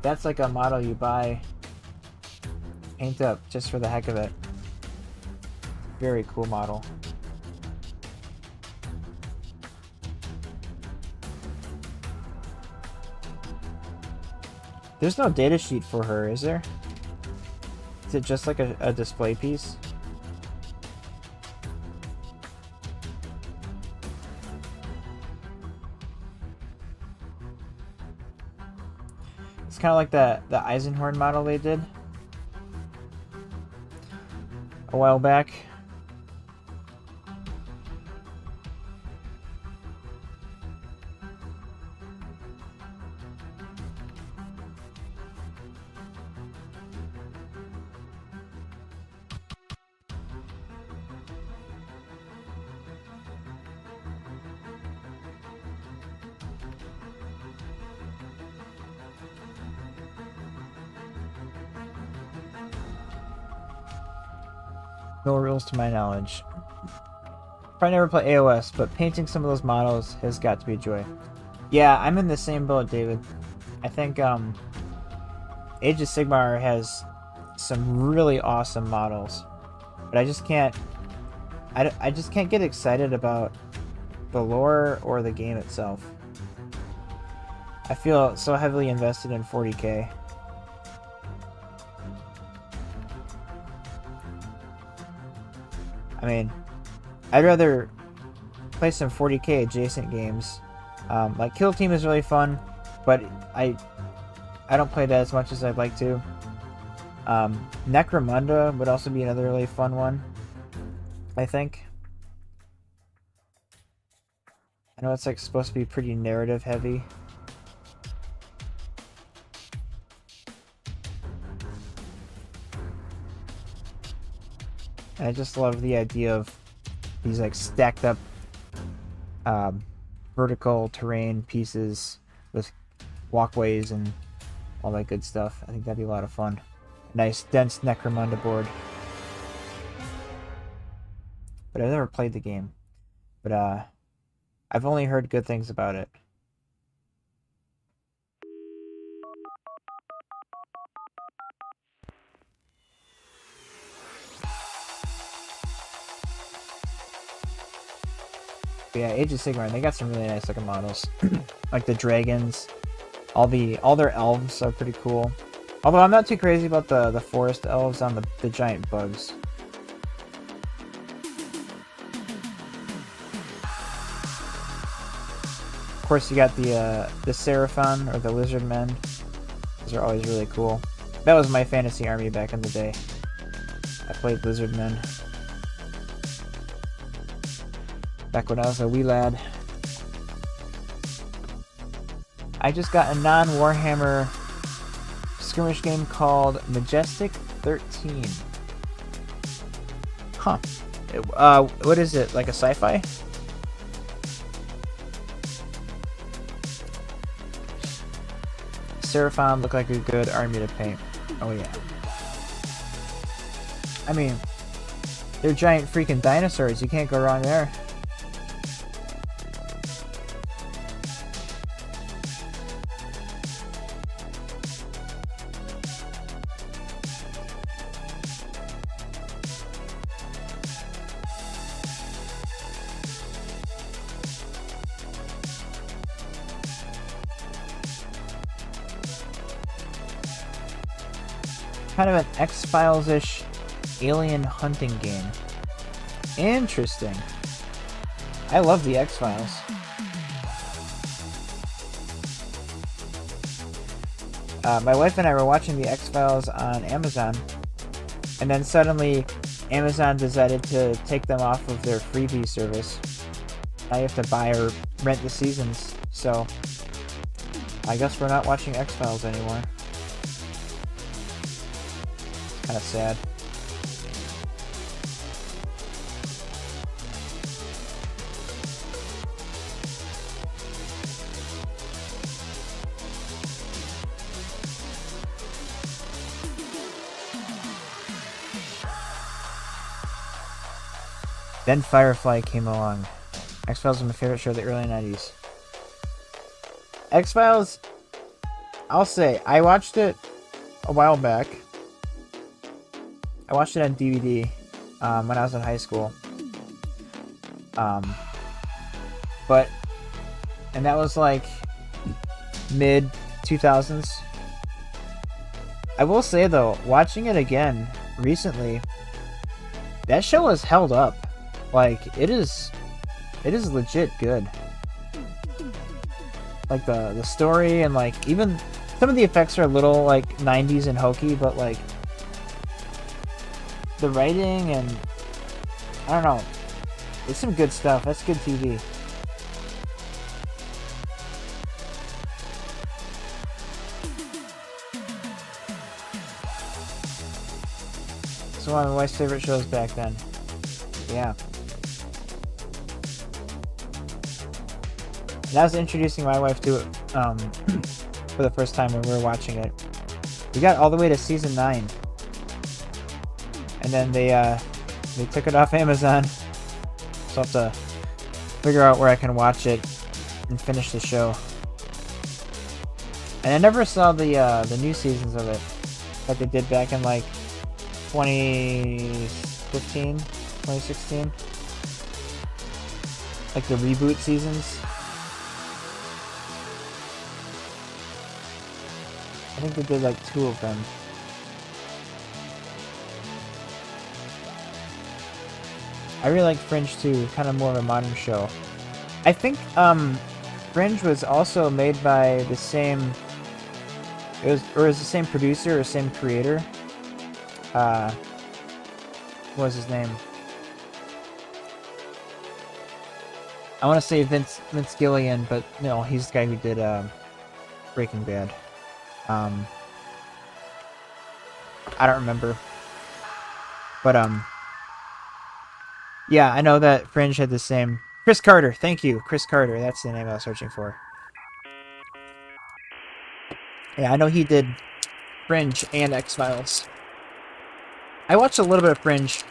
That's like a model you buy, paint up just for the heck of it. Very cool model. There's no data sheet for her, is there? Is it just like a display piece? It's kind of like the Eisenhorn model they did a while back. No rules to my knowledge. Probably never play AOS, but painting some of those models has got to be a joy. Yeah, I'm in the same boat, David. I think Age of Sigmar has some really awesome models, but I just can't. I just can't get excited about the lore or the game itself. I feel so heavily invested in 40K. I mean, I'd rather play some 40K adjacent games. Like Kill Team is really fun, but I don't play that as much as I'd like to. Necromunda would also be another really fun one, I think. I know it's like supposed to be pretty narrative heavy. And I just love the idea of these like stacked up vertical terrain pieces with walkways and all that good stuff. I think that'd be a lot of fun. Nice dense Necromunda board. But I've never played the game. But I've only heard good things about it. But yeah, Age of Sigmar, they got some really nice looking models. Like the dragons. All their elves are pretty cool. Although I'm not too crazy about the forest elves on the giant bugs. Of course, you got the Seraphon or the lizard men. Those are always really cool. That was my fantasy army back in the day. I played lizard men back when I was a wee lad. I just got a non-Warhammer skirmish game called Majestic 13. Huh. What is it? Like a sci-fi? Seraphon look like a good army to paint. Oh yeah. I mean, they're giant freaking dinosaurs. You can't go wrong there. kind of an X-Files-ish alien hunting game. Interesting. I love the X-Files. My wife and I were watching the X-Files on Amazon, and then suddenly Amazon decided to take them off of their freebie service. Now you have to buy or rent the seasons, so I guess we're not watching X-Files anymore. Kind of sad. Then Firefly came along. X-Files was my favorite show of the early 90s. X-Files, I'll say, I watched it a while back. I watched it on DVD when I was in high school. And that was like mid-2000s. I will say though, watching it again recently, that show has held up. Like, it is legit good. Like, the story and, like, even some of the effects are a little, like, 90s and hokey, but, like, the writing and, I don't know, it's some good stuff. That's good TV. It's one of my wife's favorite shows back then. Yeah. And I was introducing my wife to it for the first time when we were watching it. We got all the way to season 9. And then they took it off Amazon. So I'll have to figure out where I can watch it and finish the show. And I never saw the new seasons of it that they did back in like 2015, 2016. Like the reboot seasons. I think they did like 2 of them. I really like Fringe too, kind of more of a modern show. I think Fringe was also made by the same, it was the same producer or same creator. What was his name? I want to say Vince Gilligan, but no, he's the guy who did Breaking Bad. I don't remember. But yeah, I know that Fringe had the same. Chris Carter, thank you, Chris Carter. That's the name I was searching for. Yeah, I know he did Fringe and X-Files. I watched a little bit of Fringe.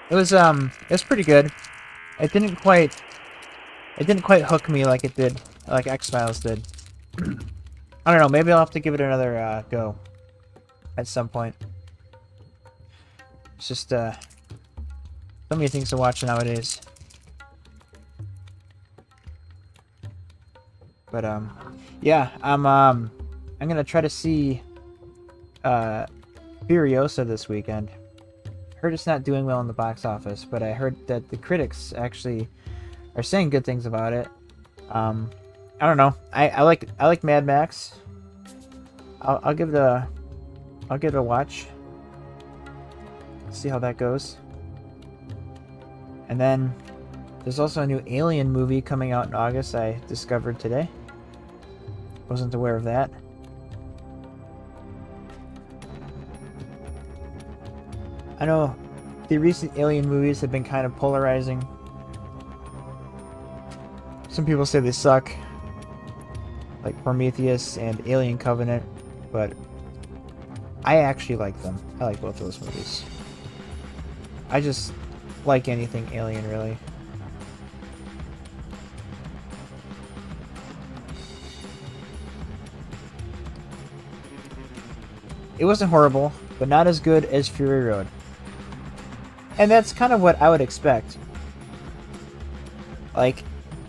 It was pretty good. It didn't quite hook me like it did, like X-Files did. I don't know, maybe I'll have to give it another go at some point. It's just so many things to watch nowadays. But yeah, I'm gonna try to see Furiosa this weekend. Heard it's not doing well in the box office, but I heard that the critics actually are saying good things about it. I don't know. I like Mad Max. I'll give it a watch. See how that goes. And then there's also a new Alien movie coming out in August. I discovered today. Wasn't aware of that. I know the recent Alien movies have been kind of polarizing. Some people say they suck, like Prometheus and Alien Covenant, but I actually like them. I like both of those movies. I just like anything Alien, really. It wasn't horrible, but not as good as Fury Road. And that's kind of what I would expect. Like,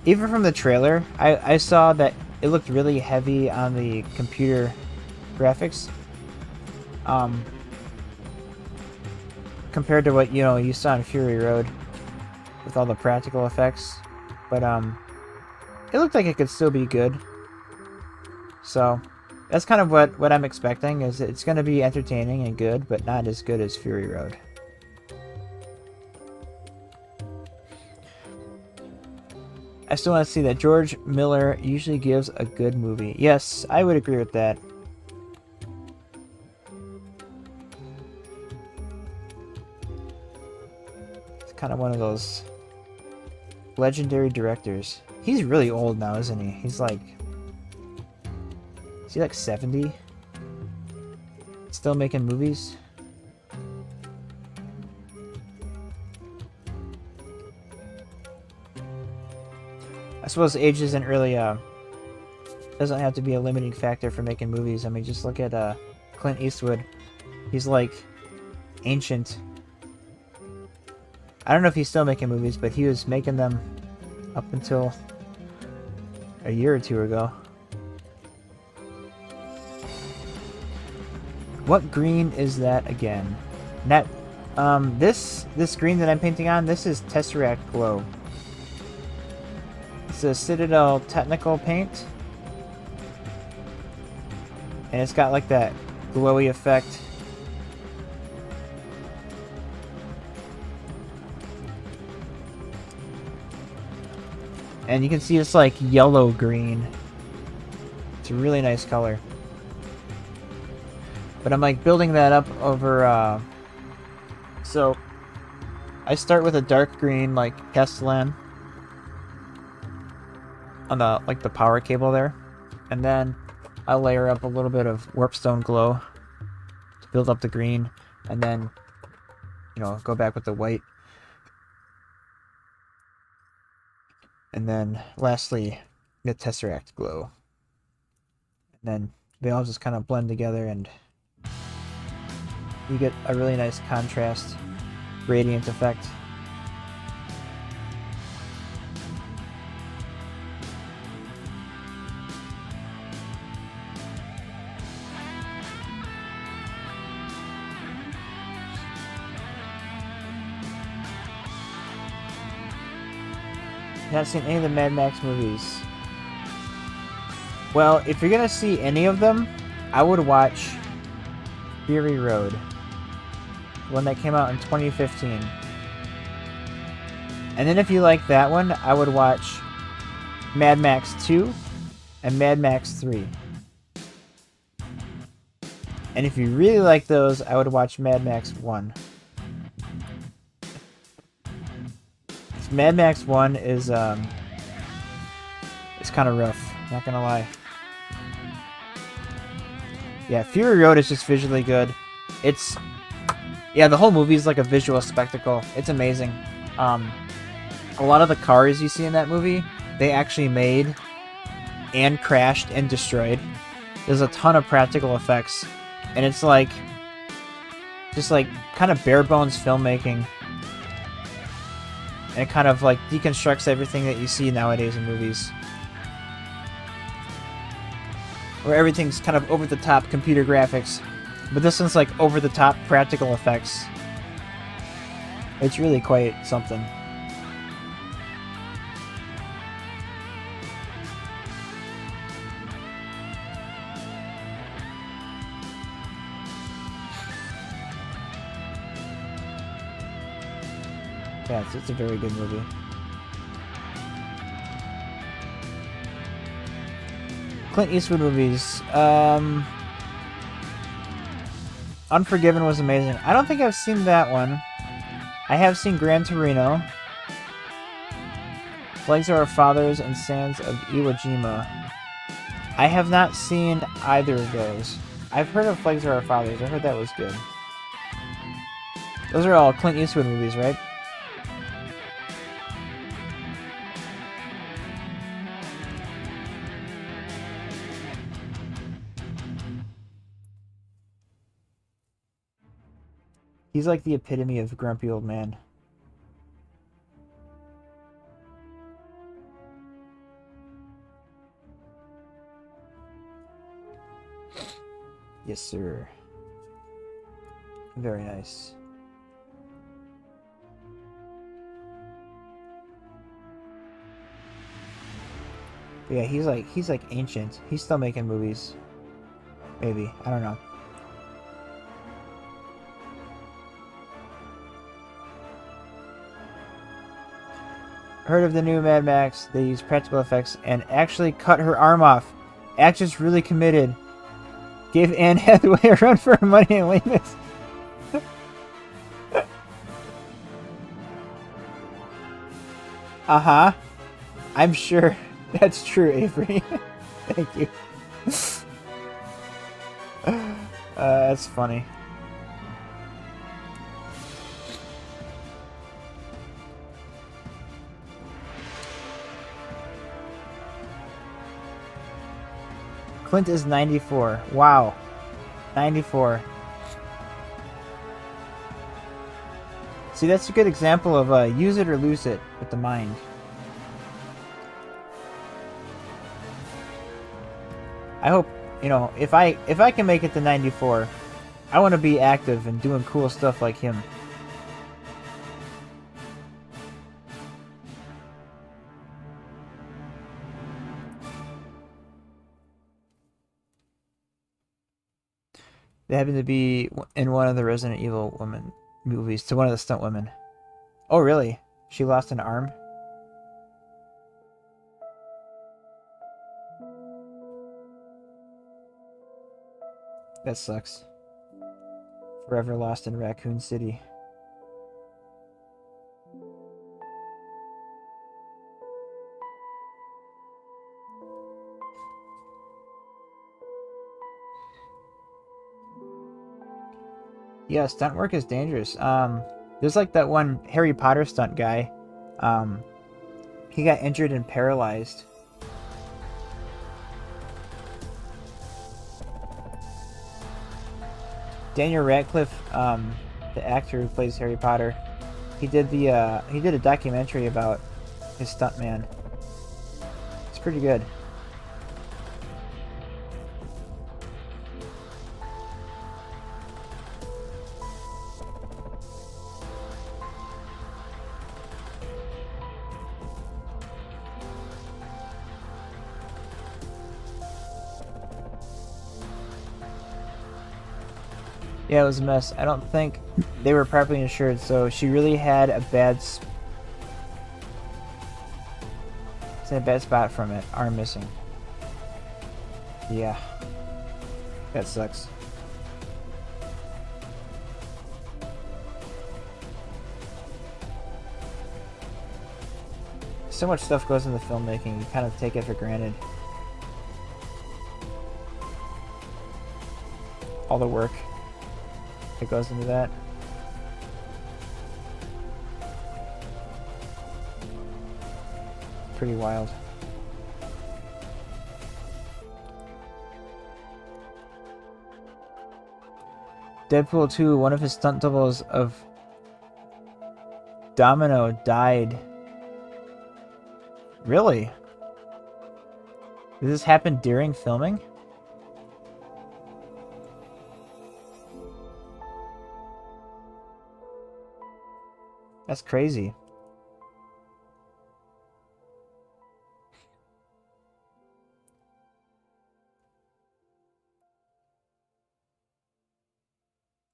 even from the trailer, I saw that it looked really heavy on the computer graphics. compared to what, you know, you saw in Fury Road with all the practical effects. But it looked like it could still be good. So that's kind of what I'm expecting, is it's going to be entertaining and good, but not as good as Fury Road. I still want to see that George Miller usually gives a good movie. Yes, I would agree with that. It's kind of one of those legendary directors. He's really old now, isn't he? He's like... Is he like 70? Still making movies? I suppose age isn't really doesn't have to be a limiting factor for making movies. I mean, just look at Clint Eastwood. He's like ancient. I don't know if he's still making movies, but he was making them up until a year or two ago. What green is that again? That this green that I'm painting on, this is Tesseract Glow. It's a Citadel technical paint, and it's got like that glowy effect. And you can see it's like yellow green. It's a really nice color. But I'm like building that up over so I start with a dark green like Castellan on the like the power cable there, and then I'll layer up a little bit of Warpstone Glow to build up the green, and then, you know, go back with the white, and then lastly the Tesseract Glow, and then they all just kind of blend together and you get a really nice contrast gradient effect. Not seen any of the Mad Max movies. Well, if you're gonna see any of them, I would watch Fury Road, the one that came out in 2015. And then if you like that one, I would watch Mad Max 2 and Mad Max 3. And if you really like those, I would watch Mad Max 1. Mad Max 1 is it's kind of rough, not gonna lie. Yeah, Fury Road is just visually good. It's, yeah, the whole movie is like a visual spectacle. It's amazing. A lot of the cars you see in that movie, they actually made and crashed and destroyed. There's a ton of practical effects, and it's like just like kind of bare bones filmmaking. And it kind of like deconstructs everything that you see nowadays in movies, where everything's kind of over the top computer graphics, but this one's like over the top practical effects. It's really quite something. Yeah, it's a very good movie. Clint Eastwood movies. Unforgiven was amazing. I don't think I've seen that one. I have seen Gran Torino, Flags of Our Fathers, and Sands of Iwo Jima. I have not seen either of those. I've heard of Flags of Our Fathers. I heard that was good. Those are all Clint Eastwood movies, right? He's like the epitome of grumpy old man. Yes, sir. Very nice. But yeah, he's like ancient. He's still making movies. Maybe. I don't know. Heard of the new Mad Max? They use practical effects and actually cut her arm off. Actress really committed. Gave Anne Hathaway a run for her money and lameness. Uh-huh. I'm sure that's true, Avery. Thank you. That's funny. Clint is 94. Wow. 94. See, that's a good example of use it or lose it with the mind. I hope, you know, if I can make it to 94, I want to be active and doing cool stuff like him. They happen to be in one of the Resident Evil women movies to one of the stunt women. Oh, really? She lost an arm? That sucks. Forever lost in Raccoon City. Yeah, stunt work is dangerous. There's like that one Harry Potter stunt guy. He got injured and paralyzed. Daniel Radcliffe, the actor who plays Harry Potter, he did a documentary about his stuntman. It's pretty good. Yeah, it was a mess. I don't think they were properly insured, so she really had a bad it's in a bad spot from it. Arm missing. Yeah. That sucks. So much stuff goes into filmmaking, you kind of take it for granted. All the work that goes into that. Pretty wild. Deadpool 2, one of his stunt doubles of Domino died. Really? Did this happen during filming? That's crazy.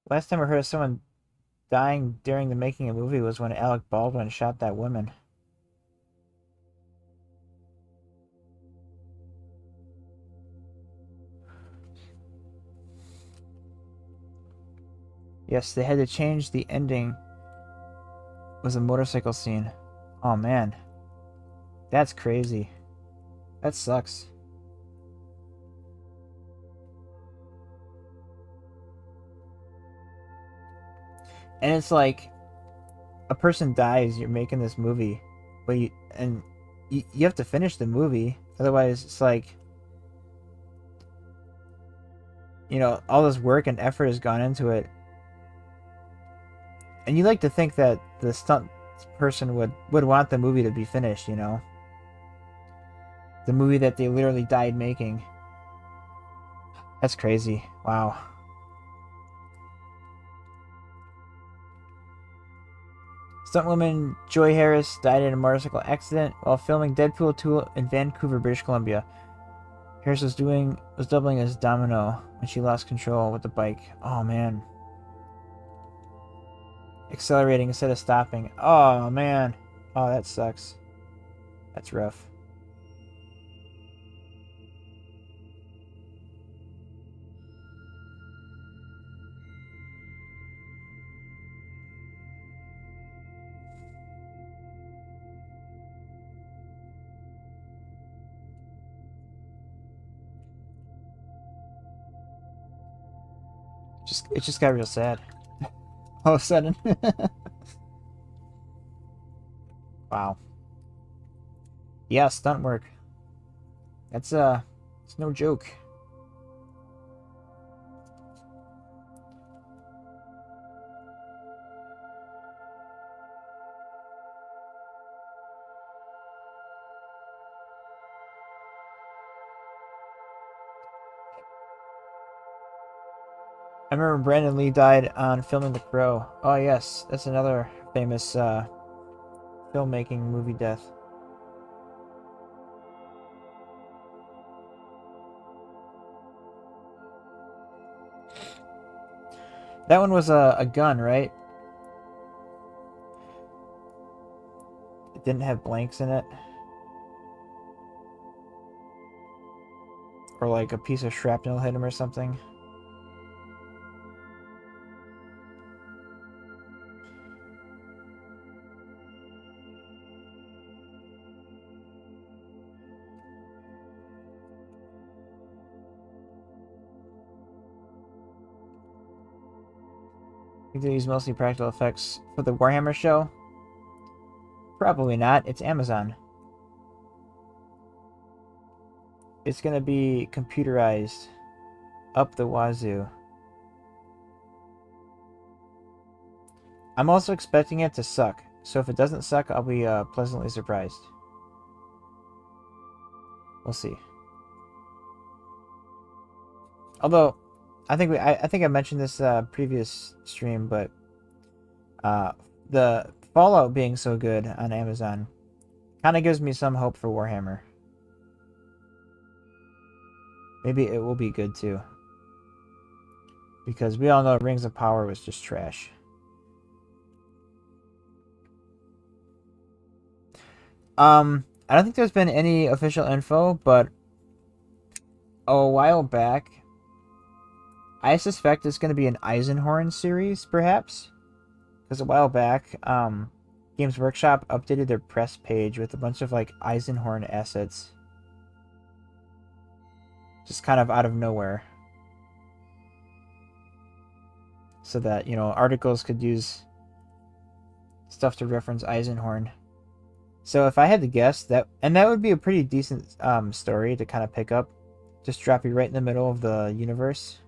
Last time I heard of someone dying during the making of a movie was when Alec Baldwin shot that woman. Yes, they had to change the ending. Was a motorcycle scene. Oh man. That's crazy. That sucks. And it's like a person dies, you're making this movie, but you have to finish the movie, otherwise it's like, you know, all this work and effort has gone into it. And you like to think that the stunt person would want the movie to be finished, you know? The movie that they literally died making. That's crazy. Wow. Stuntwoman Joy Harris died in a motorcycle accident while filming Deadpool 2 in Vancouver, British Columbia. Harris was doubling as Domino when she lost control with the bike. Oh man. Accelerating instead of stopping. Oh man. Oh, that sucks. That's rough. It just got real sad. All of a sudden. Wow. Yeah, stunt work. It's no joke. I remember Brandon Lee died on filming The Crow. Oh yes, that's another famous filmmaking movie death. That one was a gun, right? It didn't have blanks in it. Or like a piece of shrapnel hit him or something. Think they use mostly practical effects for the Warhammer show? Probably not. It's Amazon. It's gonna be computerized up the wazoo. I'm also expecting it to suck, so if it doesn't suck, I'll be pleasantly surprised. We'll see. Although, I think I mentioned this previous stream, but the Fallout being so good on Amazon kind of gives me some hope for Warhammer. Maybe it will be good too, because we all know Rings of Power was just trash. I don't think there's been any official info, but a while back, I suspect it's going to be an Eisenhorn series, perhaps. Because a while back, Games Workshop updated their press page with a bunch of like Eisenhorn assets. Just kind of out of nowhere. So that, you know, articles could use stuff to reference Eisenhorn. So if I had to guess, that would be a pretty decent story to kind of pick up. Just drop you right in the middle of the universe.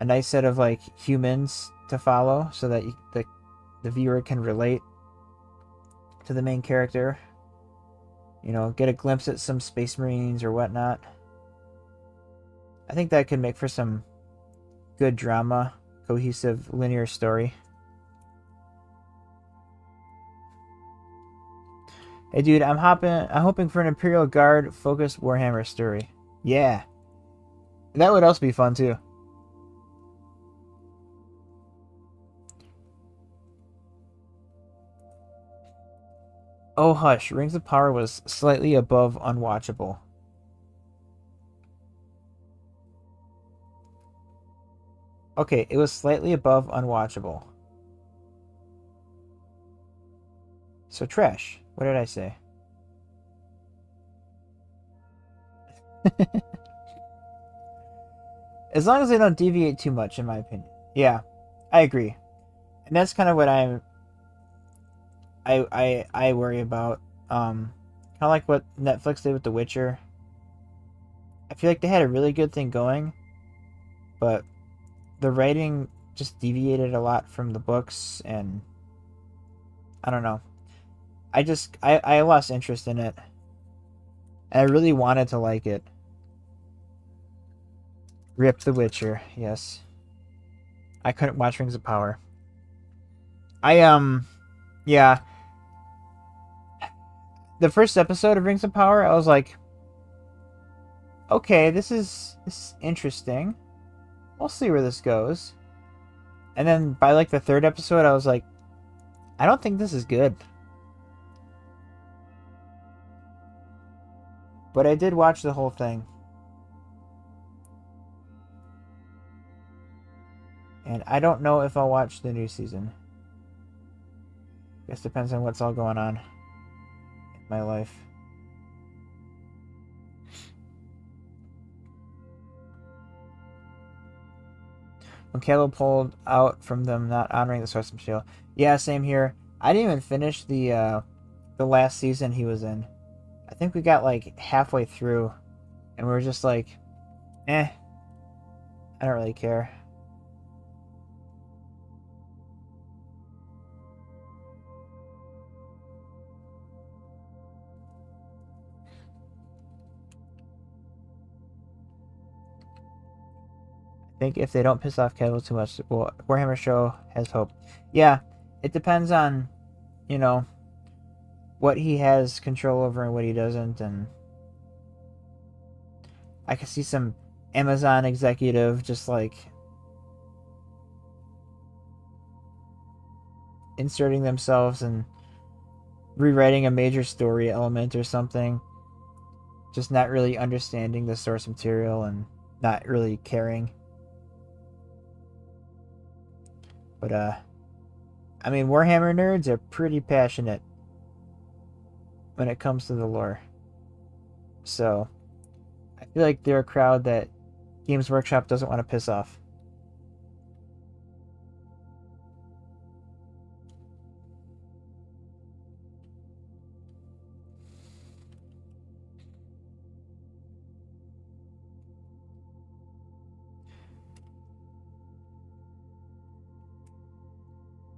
A nice set of like humans to follow so that the viewer can relate to the main character. You know, get a glimpse at some Space Marines or whatnot. I think that could make for some good drama, cohesive, linear story. Hey dude, I'm hoping for an Imperial Guard focused Warhammer story. Yeah. That would also be fun too. Oh hush, Rings of Power was slightly above unwatchable. Okay, it was slightly above unwatchable. So trash. What did I say? As long as they don't deviate too much, in my opinion. Yeah, I agree. And that's kind of what I worry about. Kind of like what Netflix did with The Witcher. I feel like they had a really good thing going, but the writing just deviated a lot from the books, and I don't know. I lost interest in it. And I really wanted to like it. Rip The Witcher, yes. I couldn't watch Rings of Power. I Yeah. The first episode of Rings of Power, I was like, okay, this is interesting. We'll see where this goes. And then by like the third episode, I was like, I don't think this is good. But I did watch the whole thing. And I don't know if I'll watch the new season. Guess depends on what's all going on in my life. When Caleb pulled out from them not honoring the source material. Yeah, same here. I didn't even finish the last season he was in. I think we got like halfway through and we were just like, I don't really care. I think if they don't piss off Caleb too much, well, Warhammer show has hope. Yeah, it depends on, you know, what he has control over and what he doesn't, and I could see some Amazon executive just like inserting themselves and rewriting a major story element or something, just not really understanding the source material and not really caring. But I mean, Warhammer nerds are pretty passionate when it comes to the lore. So I feel like they're a crowd that Games Workshop doesn't want to piss off.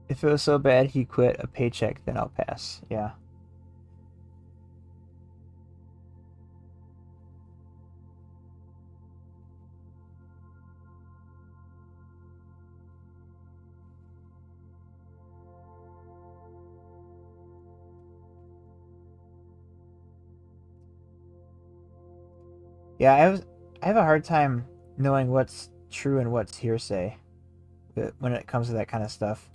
If it was so bad he quit a paycheck, then I'll pass. Yeah. Yeah, I have a hard time knowing what's true and what's hearsay when it comes to that kind of stuff.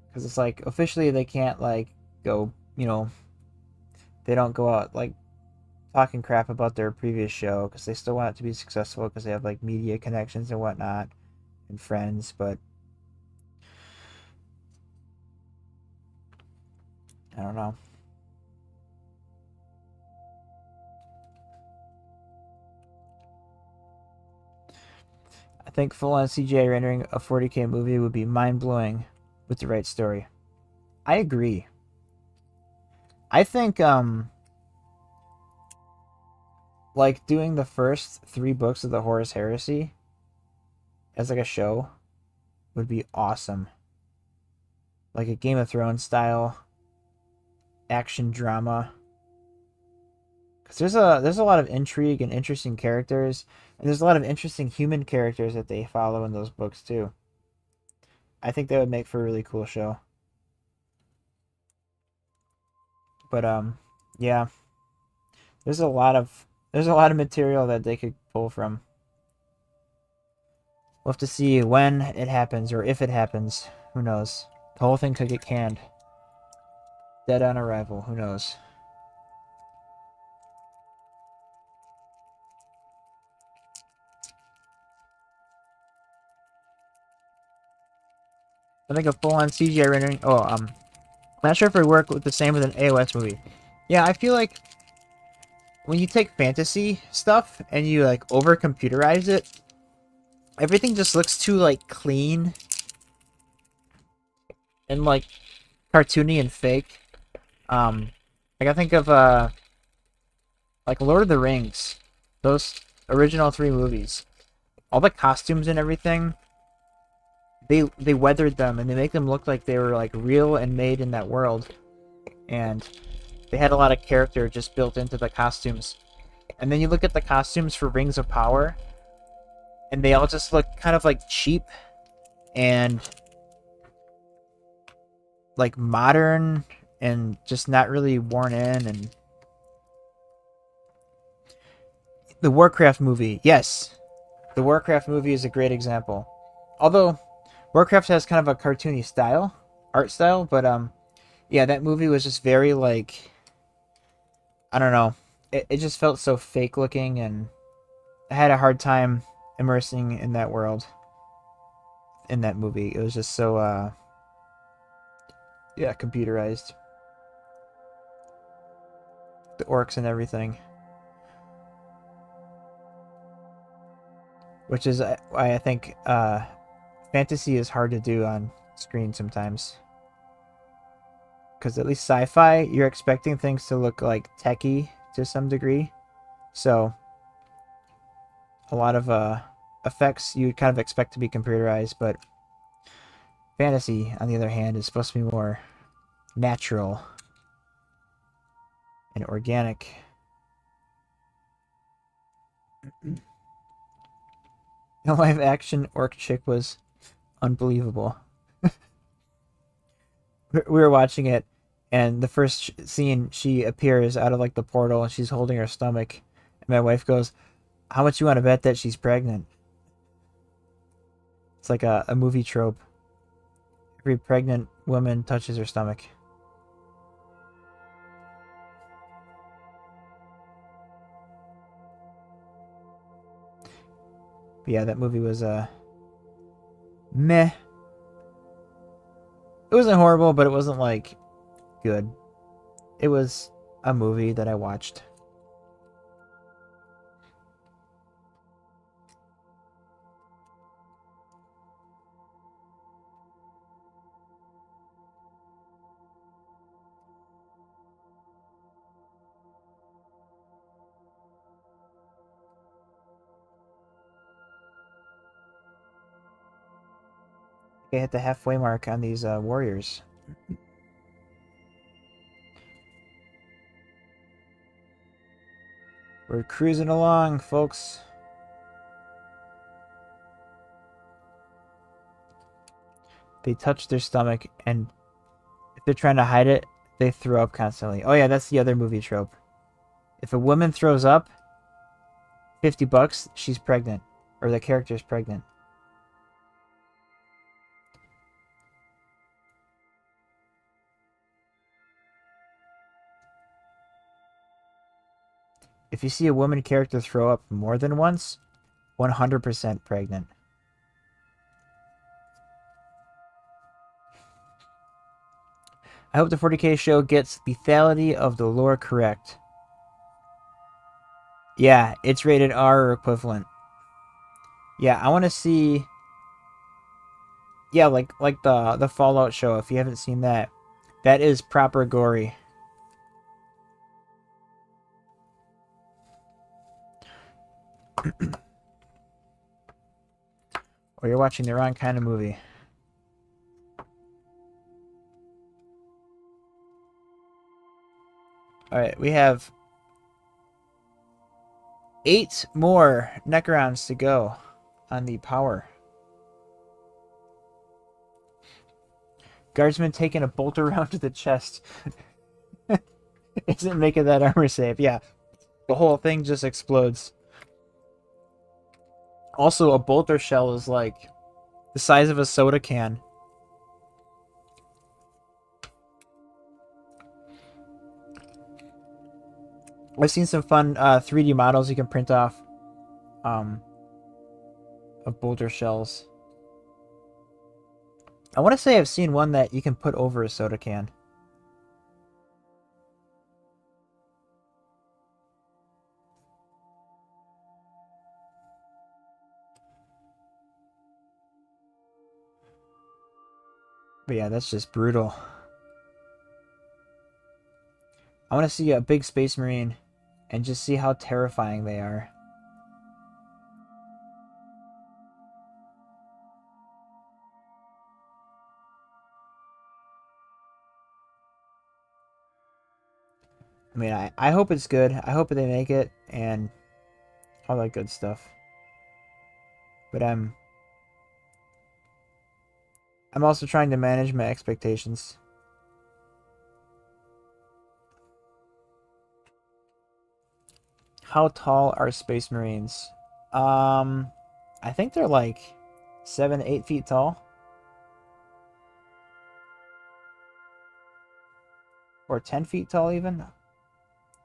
Because it's like, officially they can't, like, go, they don't go out, like, talking crap about their previous show because they still want it to be successful because they have, like, media connections and whatnot and friends, but I don't know. I think full-on CGI rendering a 40K movie would be mind-blowing with the right story. I agree. I think like doing the first 3 books of the Horus Heresy as like a show would be awesome. Like a Game of Thrones style action drama. Cuz there's a lot of intrigue and interesting characters, and there's a lot of interesting human characters that they follow in those books too. I think that would make for a really cool show. But yeah, there's a lot of material that they could pull from. We'll have to see when it happens or if it happens. Who knows? The whole thing could get canned. Dead on arrival. Who knows? I think a full-on CGI rendering. Oh, not sure if it would work with the same with an AOS movie. Yeah, I feel like when you take fantasy stuff and you like over computerize it, everything just looks too like clean and like cartoony and fake. Like I think of like Lord of the Rings, those original 3 movies, all the costumes and everything. They weathered them and they make them look like they were like real and made in that world, and they had a lot of character just built into the costumes. And then you look at the costumes for Rings of Power, and they all just look kind of like cheap and like modern and just not really worn in. And the Warcraft movie, yes, the Warcraft movie is a great example. Although Warcraft has kind of a cartoony style, art style, but yeah, that movie was just very like, I don't know, it just felt so fake looking, and I had a hard time immersing in that world. In that movie, it was just so yeah, computerized, the orcs and everything, which is why I think fantasy is hard to do on screen sometimes. Because at least sci-fi, you're expecting things to look like techie to some degree. So a lot of effects you kind of expect to be computerized, but fantasy, on the other hand, is supposed to be more natural and organic. The live action orc chick was unbelievable. We were watching it, and the first scene, she appears out of like the portal, and she's holding her stomach. And my wife goes, "How much you want to bet that she's pregnant?" It's like a movie trope. Every pregnant woman touches her stomach. But yeah, that movie was meh. It wasn't horrible, but it wasn't like good. It was a movie that I watched. I hit the halfway mark on these warriors. We're cruising along, folks. They touch their stomach, and if they're trying to hide it, they throw up constantly. Oh yeah, that's the other movie trope. If a woman throws up, $50, she's pregnant. Or the character's pregnant. If you see a woman character throw up more than once, 100% pregnant. I hope the 40K show gets lethality of the lore correct. Yeah, it's rated R or equivalent. Yeah, I want to see. Yeah, like the Fallout show. If you haven't seen that, that is proper gory. Or you're watching the wrong kind of movie. Alright, we have 8 more Necrons to go on the power. Guardsman taking a bolt around to the chest. Isn't making that armor save. Yeah, the whole thing just explodes. Also, a bolter shell is like the size of a soda can. I've seen some fun 3D models you can print off of bolter shells. I want to say I've seen one that you can put over a soda can. But yeah, that's just brutal. I want to see a big space marine and just see how terrifying they are. I mean, I hope it's good. I hope they make it and all that good stuff. But I'm also trying to manage my expectations. How tall are Space Marines? I think they're like 7, 8 feet tall. Or 10 feet tall even.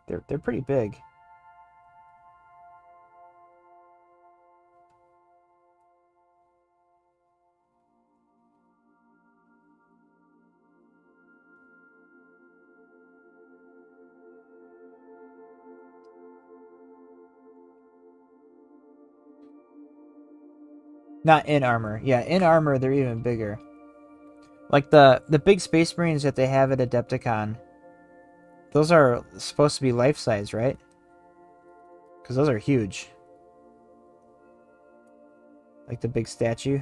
They're pretty big. Not in armor. Yeah, in armor they're even bigger. Like the big Space Marines that they have at Adepticon. Those are supposed to be life-size, right? Because those are huge. Like the big statue.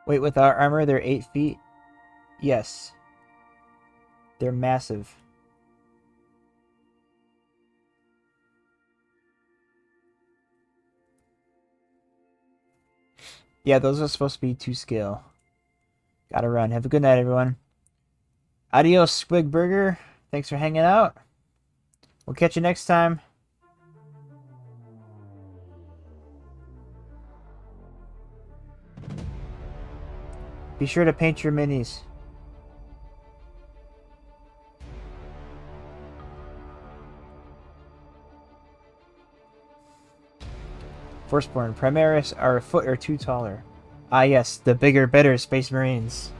Wait, with our armor they're 8 feet? Yes. They're massive. Yeah, those are supposed to be 2 scale. Gotta run. Have a good night, everyone. Adios, Squig Burger. Thanks for hanging out. We'll catch you next time. Be sure to paint your minis. Firstborn Primaris are a foot or 2 taller. Ah yes, the bigger, better Space Marines.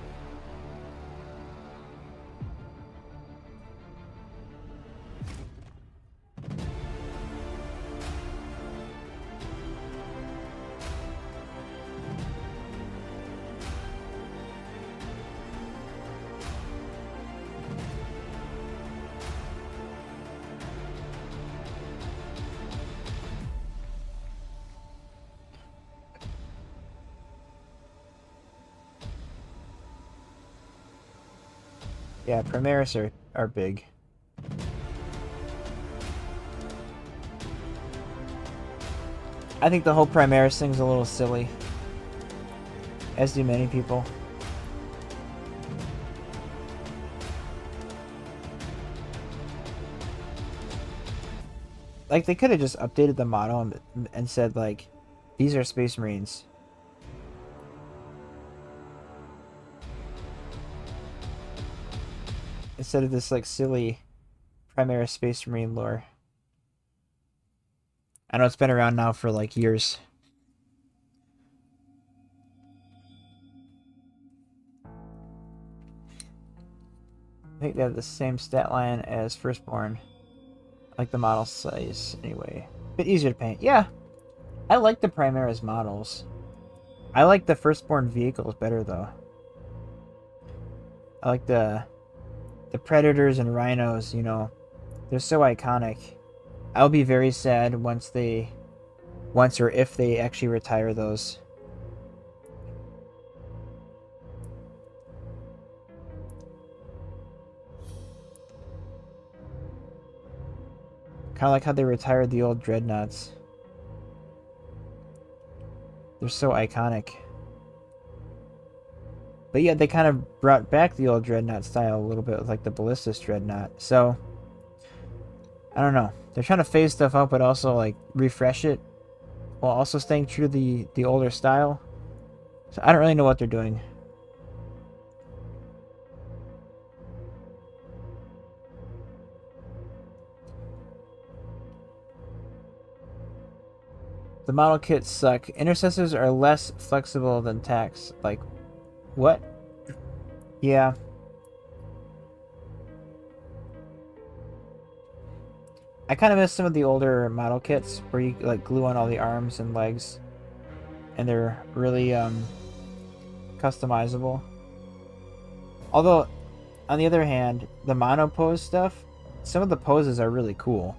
Yeah, Primaris are big. I think the whole Primaris thing's a little silly. As do many people. Like, they could have just updated the model and said, like, these are Space Marines. Instead of this, like, silly Primaris Space Marine lore. I know it's been around now for, like, years. I think they have the same stat line as Firstborn. I like the model size, anyway. Bit easier to paint. Yeah, I like the Primaris models. I like the Firstborn vehicles better, though. I like the Predators and Rhinos, you know. They're so iconic. I'll be very sad once or if they actually retire those. Kind of like how they retired the old Dreadnoughts. They're so iconic. But yeah, they kind of brought back the old Dreadnought style a little bit with like the Ballistus Dreadnought. So, I don't know. They're trying to phase stuff out but also like refresh it while also staying true to the older style. So I don't really know what they're doing. The model kits suck. Intercessors are less flexible than tax. Like, what? Yeah. I kind of miss some of the older model kits where you like glue on all the arms and legs, and they're really customizable. Although, on the other hand, the mono pose stuff, some of the poses are really cool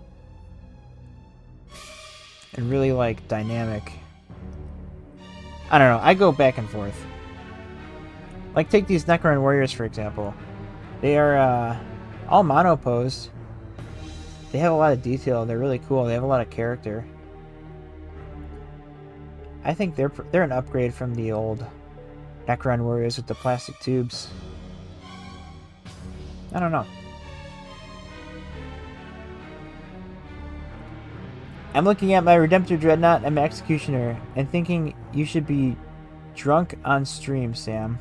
and really like dynamic. I don't know. I go back and forth. Like, take these Necron warriors for example. They are all mono posed. They have a lot of detail. They're really cool. They have a lot of character. I think they're an upgrade from the old Necron warriors with the plastic tubes. I don't know. I'm looking at my Redemptor Dreadnought and my Executioner and thinking you should be drunk on stream, Sam.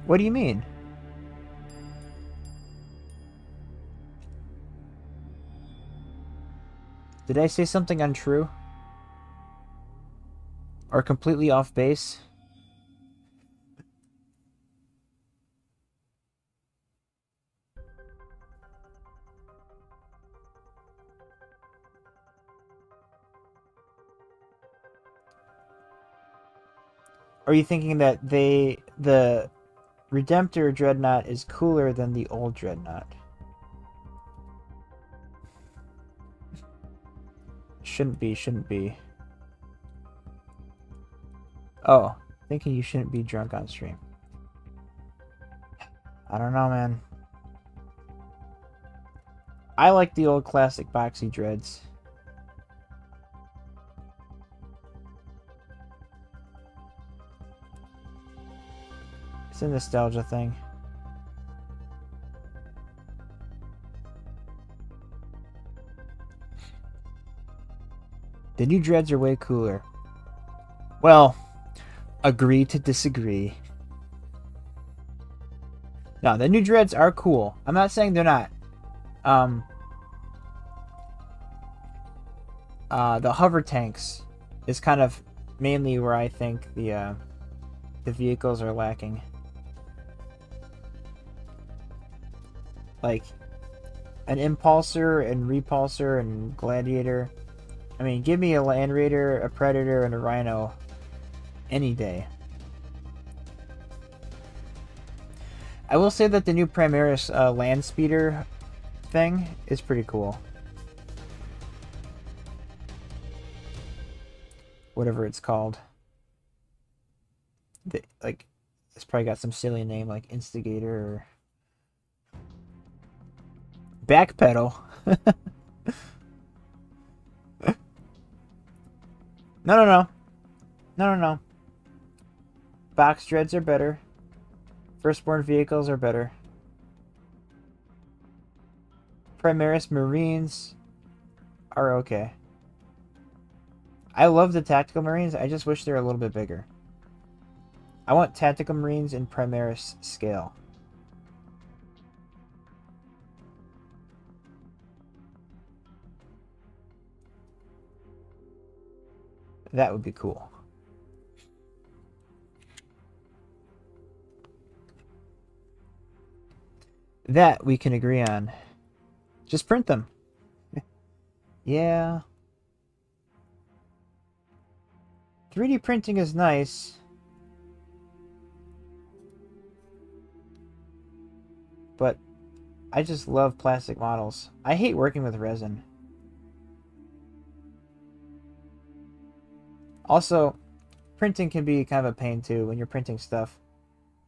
What do you mean? Did I say something untrue? Or completely off base? Are you thinking that the Redemptor Dreadnought is cooler than the old Dreadnought? Shouldn't be. Oh, thinking you shouldn't be drunk on stream. I don't know, man. I like the old classic boxy dreads. It's a nostalgia thing. The new dreads are way cooler. Well, agree to disagree. No, the new dreads are cool. I'm not saying they're not. The hover tanks is kind of mainly where I think the vehicles are lacking. Like an Impulsor and Repulsor and Gladiator. I mean, give me a Land Raider, a Predator, and a Rhino any day. I will say that the new Primaris land speeder thing is pretty cool. Whatever it's called. Like, it's probably got some silly name like Instigator or Backpedal. No. Box dreads are better. Firstborn vehicles are better. Primaris Marines are okay. I love the Tactical Marines. I just wish they were a little bit bigger. I want Tactical Marines in Primaris scale. That would be cool. That we can agree on. Just print them. Yeah. 3D printing is nice. But I just love plastic models. I hate working with resin. Also, printing can be kind of a pain too when you're printing stuff.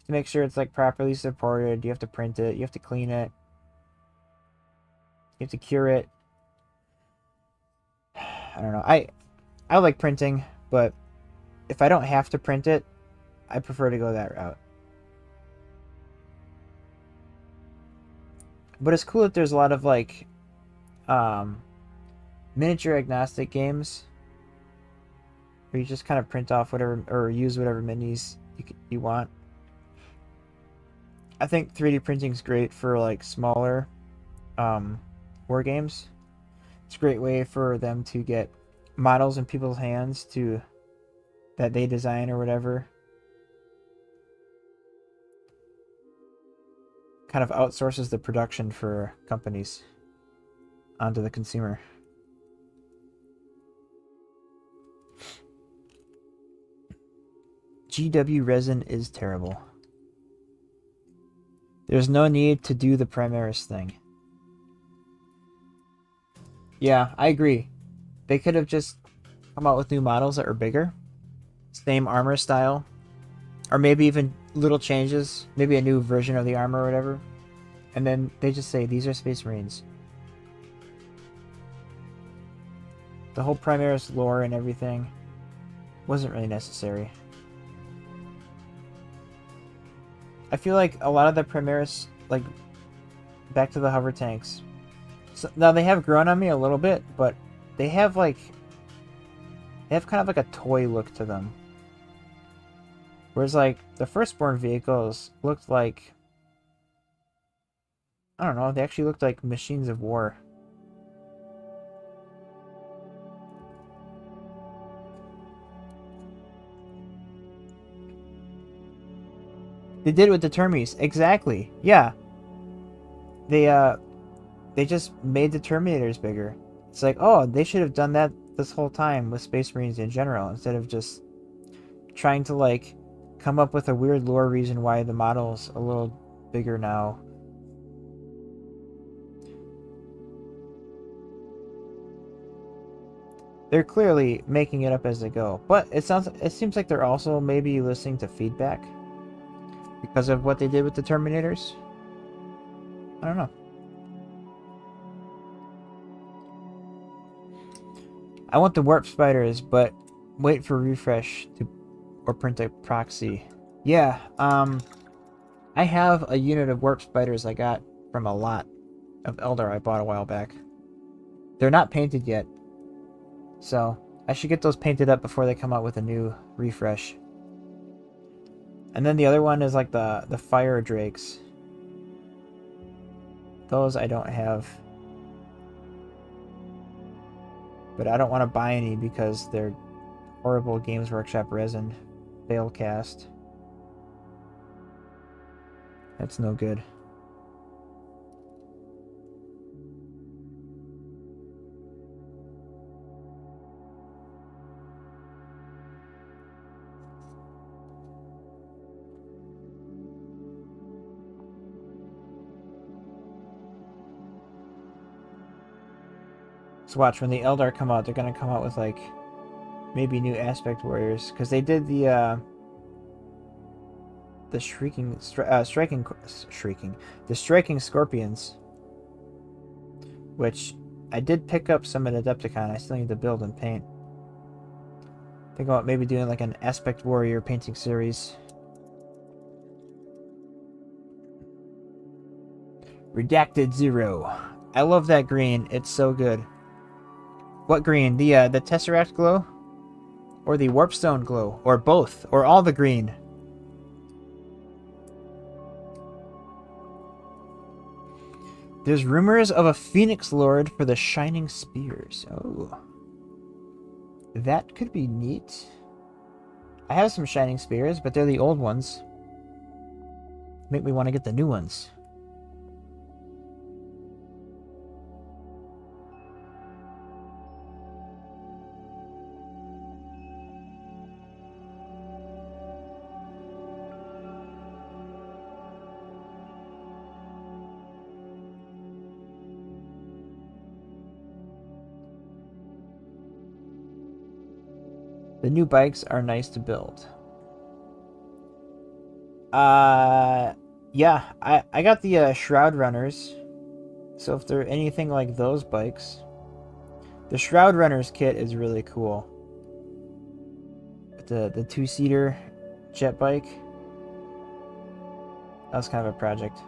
To make sure it's like properly supported, you have to print it, you have to clean it, you have to cure it. I don't know. I like printing, but if I don't have to print it, I prefer to go that route. But it's cool that there's a lot of like miniature agnostic games where you just kind of print off whatever or use whatever minis you want. I think 3D printing is great for like smaller war games. It's a great way for them to get models in people's hands that they design or whatever. Kind of outsources the production for companies onto the consumer. GW resin is terrible. There's no need to do the Primaris thing. Yeah, I agree. They could have just come out with new models that are bigger. Same armor style. Or maybe even little changes. Maybe a new version of the armor or whatever. And then they just say, these are Space Marines. The whole Primaris lore and everything wasn't really necessary. I feel like a lot of the Primaris, like, back to the hover tanks. So, now, they have grown on me a little bit, but they have, like, they have kind of like a toy look to them. Whereas, like, the Firstborn vehicles looked like, I don't know, they actually looked like machines of war. They did it with the Termies. Exactly. Yeah. They just made the Terminators bigger. It's like, oh, they should have done that this whole time with Space Marines in general, instead of just trying to, like, come up with a weird lore reason why the model's a little bigger now. They're clearly making it up as they go, but it seems like they're also maybe listening to feedback because of what they did with the Terminators. I don't know. I want the warp spiders, but wait for refresh or print a proxy. Yeah, I have a unit of warp spiders I got from a lot of Eldar I bought a while back. They're not painted yet, so I should get those painted up before they come out with a new refresh. And then the other one is like the fire drakes. Those I don't have. But I don't want to buy any because they're horrible Games Workshop resin. Failcast. That's no good. So watch, when the Eldar come out, they're gonna come out with, like, maybe new aspect warriors, because they did the striking scorpions, which I did pick up some at Adepticon. I still need to build and paint. Think about maybe doing like an aspect warrior painting series. Redacted Zero. I love that green. It's so good. What green? The Tesseract glow? Or the Warpstone glow? Or both? Or all the green? There's rumors of a Phoenix Lord for the Shining Spears. Oh. That could be neat. I have some Shining Spears, but they're the old ones. Make me want to get the new ones. The new bikes are nice to build. Yeah, I got the Shroud Runners. So if they're anything like those bikes, the Shroud Runners kit is really cool. The two-seater jet bike. That was kind of a project.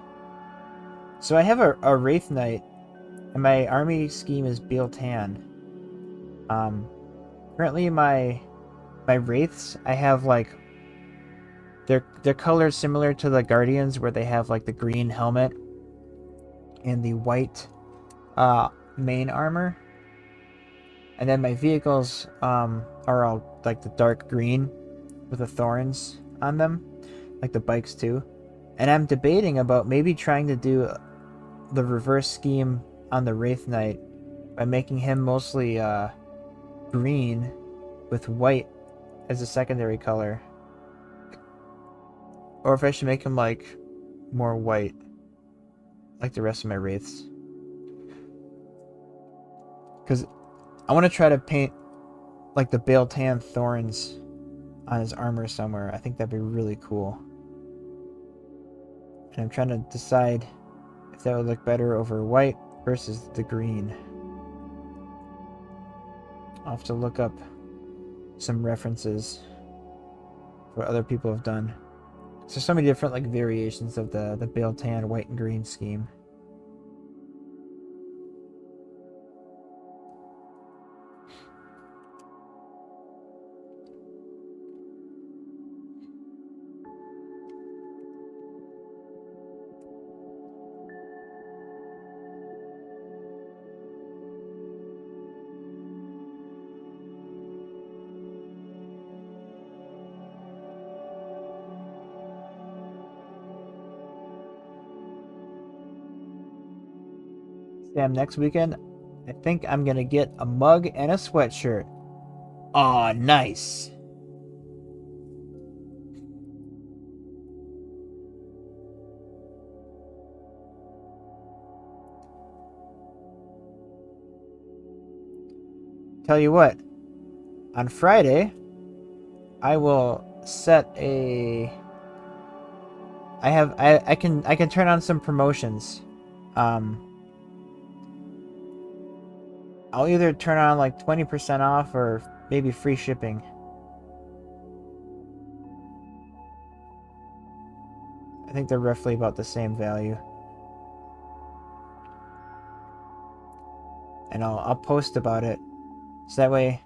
So I have a Wraith Knight, and my army scheme is Bealtan. Currently my Wraiths, I have like they're colored similar to the Guardians, where they have like the green helmet and the white main armor. And then my vehicles are all like the dark green with the thorns on them, like the bikes too. And I'm debating about maybe trying to do the reverse scheme on the Wraith Knight by making him mostly green with white as a secondary color. Or if I should make him like more white, like the rest of my Wraiths. Because I want to try to paint like the Bealtan thorns on his armor somewhere. I think that'd be really cool. And I'm trying to decide if that would look better over white versus the green. I'll have to look up some references for what other people have done. So there's so many different like variations of the pale tan, white and green scheme. Sam, next weekend, I think I'm gonna get a mug and a sweatshirt. Aw, nice. Tell you what, on Friday, I will set a. I can turn on some promotions. I'll either turn on like 20% off or maybe free shipping. I think they're roughly about the same value. And I'll post about it. So that way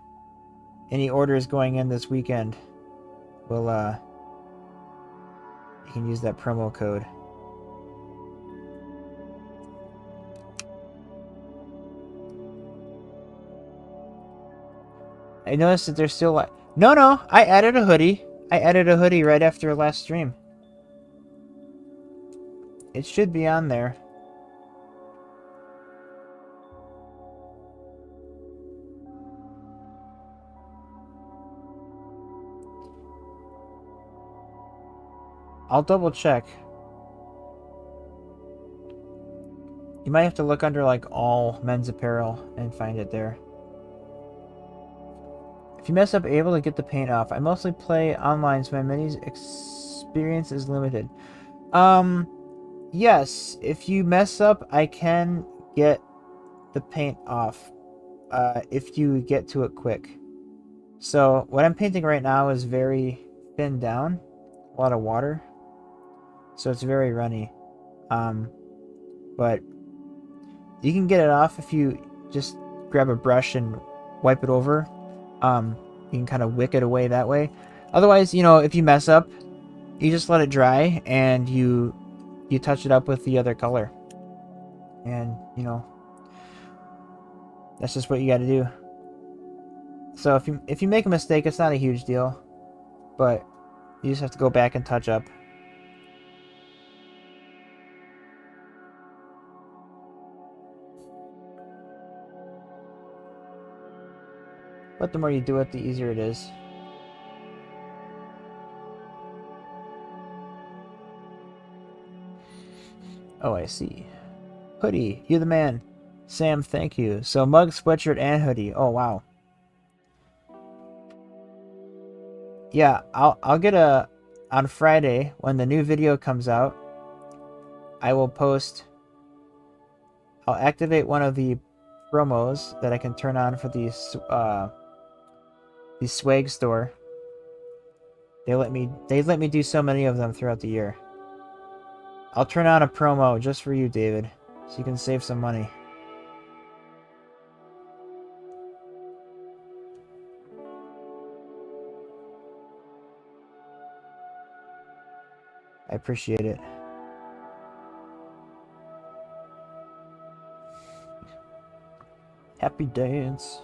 any orders going in this weekend will you can use that promo code. I noticed that there's still like no, I added a hoodie. I added a hoodie right after last stream. It should be on there. I'll double check. You might have to look under like all men's apparel and find it there. If you mess up able to get the paint off, I mostly play online so my minis experience is limited. Yes, if you mess up, I can get the paint off if you get to it quick. So what I'm painting right now is very thinned down, a lot of water, so it's very runny. But you can get it off if you just grab a brush and wipe it over. You can kind of wick it away that way. Otherwise, you know, if you mess up, you just let it dry and you touch it up with the other color. And, you know, that's just what you got to do. So if you make a mistake, it's not a huge deal, but you just have to go back and touch up. But the more you do it, the easier it is. Oh, I see. Hoodie, you're the man. Sam, thank you. So mug, sweatshirt, and hoodie. Oh, wow. Yeah, I'll get a... On Friday, when the new video comes out, I will post... I'll activate one of the promos that I can turn on for the swag store. They let me do so many of them throughout the year. I'll turn on a promo just for you, David, so you can save some money. I appreciate it. Happy dance.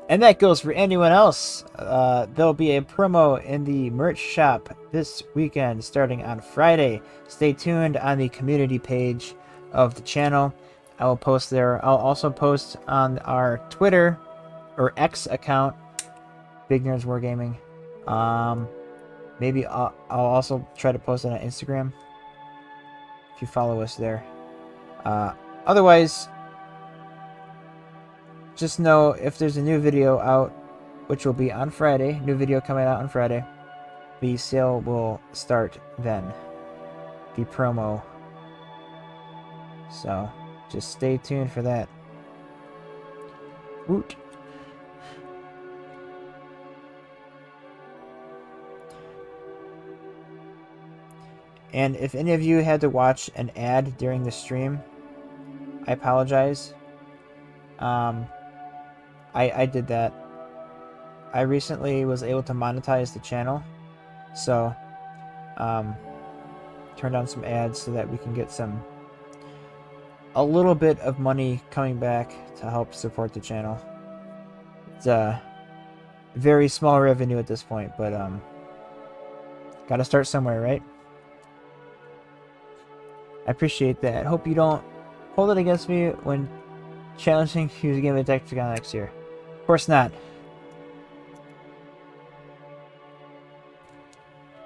And that goes for anyone else. There'll be a promo in the merch shop this weekend starting on Friday. Stay tuned on the community page of the channel. I will post there. I'll also post on our Twitter or X account, Big Nerds Wargaming. Maybe I'll also try to post it on Instagram if you follow us there. Otherwise, just know if there's a new video out, which will be on Friday, new video coming out on Friday, the sale will start then. The promo. So, Just stay tuned for that. Woot. And if any of you had to watch an ad during the stream, I apologize. I did that. I recently was able to monetize the channel, so turned on some ads so that we can get a little bit of money coming back to help support the channel. It's a very small revenue at this point, but gotta start somewhere, right? I appreciate that. Hope you don't hold it against me when challenging you to give me a Decticon next year. Of course not.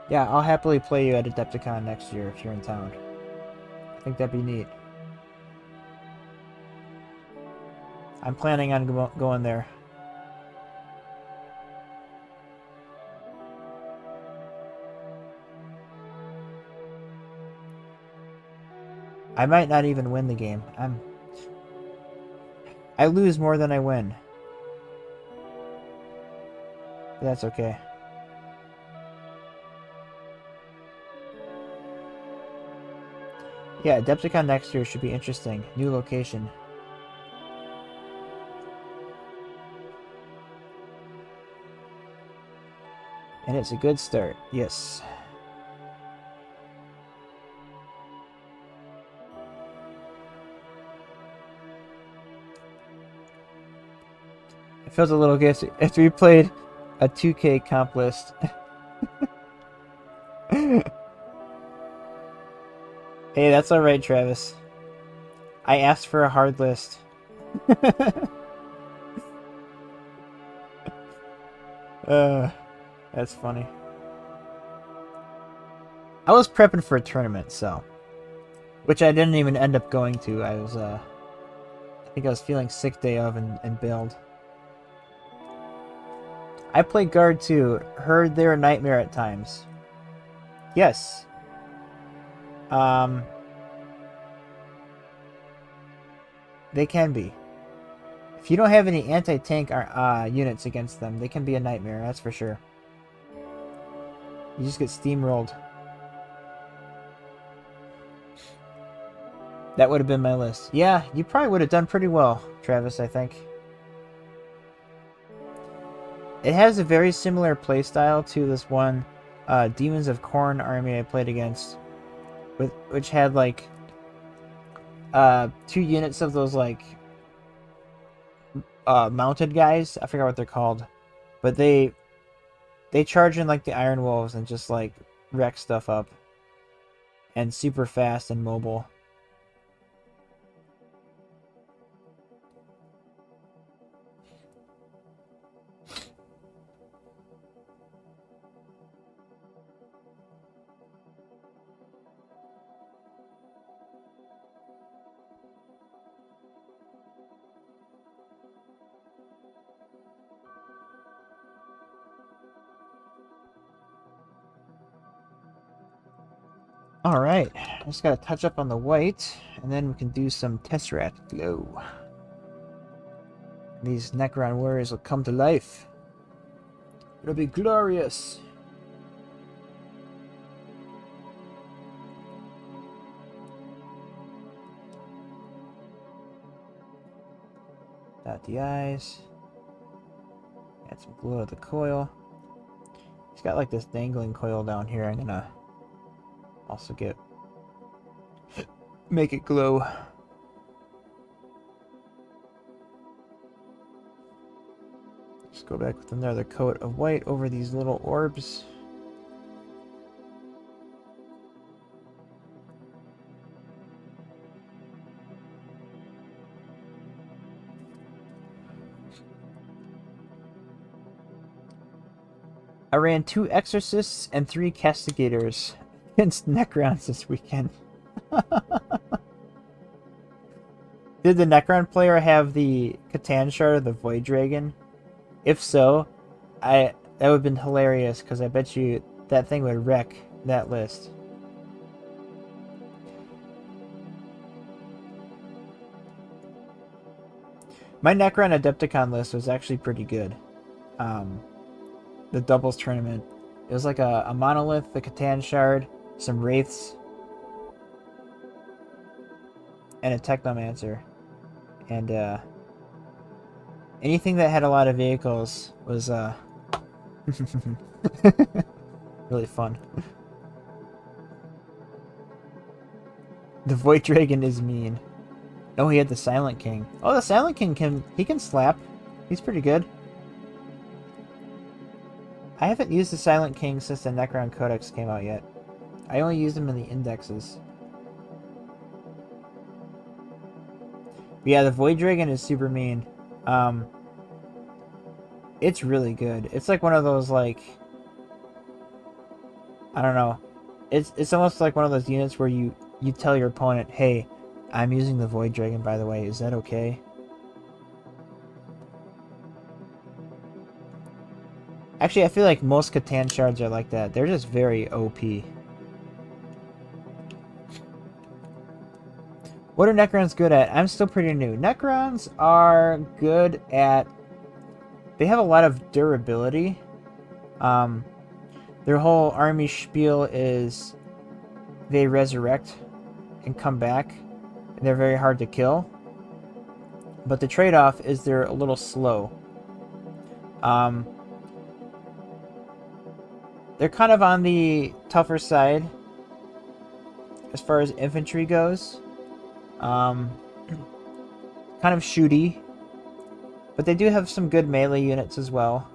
Yeah, I'll happily play you at Adepticon next year if you're in town. I think that'd be neat. I'm planning on going there. I might not even win the game. I lose more than I win. But that's okay. Yeah, Adepticon next year should be interesting. New location. And it's a good start. Yes. It feels a little good after we played a 2K comp list. Hey, that's alright, Travis. I asked for a hard list. That's funny. I was prepping for a tournament, so... Which I didn't even end up going to. I was, I think I was feeling sick day of and bailed. I play guard too. Heard they're a nightmare at times. Yes. They can be. If you don't have any anti-tank units against them, they can be a nightmare, that's for sure. You just get steamrolled. That would have been my list. Yeah, you probably would have done pretty well, Travis, I think. It has a very similar playstyle to this one Demons of Khorne army I played against, which had like 2 units of those like mounted guys. I forgot what they're called, but they charge in like the Iron Wolves and just like wreck stuff up, and super fast and mobile. Alright, just gotta touch up on the white, and then we can do some Tesseract glow. These Necron warriors will come to life. It'll be glorious. Dot the eyes. Add some glow to the coil. He's got like this dangling coil down here. I'm gonna also make it glow. Just go back with another coat of white over these little orbs. I ran 2 Exorcists and 3 Castigators against Necrons this weekend. Did the Necron player have the Catan shard of the Void Dragon? If so, that would have been hilarious, because I bet you that thing would wreck that list. My Necron Adepticon list was actually pretty good. The doubles tournament. It was like a monolith, a Catan shard, some wraiths, and a Technomancer. And anything that had a lot of vehicles was really fun. The Void Dragon is mean. Oh, he had the Silent King. Oh, the Silent King can slap. He's pretty good. I haven't used the Silent King since the Necron Codex came out yet. I only used him in the indexes. But yeah, the Void Dragon is super mean. It's really good. It's like one of those, like, I don't know. It's almost like one of those units where you tell your opponent, hey, I'm using the Void Dragon, by the way. Is that okay? Actually, I feel like most Catan shards are like that. They're just very OP. What are Necrons good at? I'm still pretty new. Necrons are good at... They have a lot of durability. Their whole army spiel is they resurrect and come back. And they're very hard to kill. But the trade-off is they're a little slow. They're kind of on the tougher side as far as infantry goes. Kind of shooty. But they do have some good melee units as well.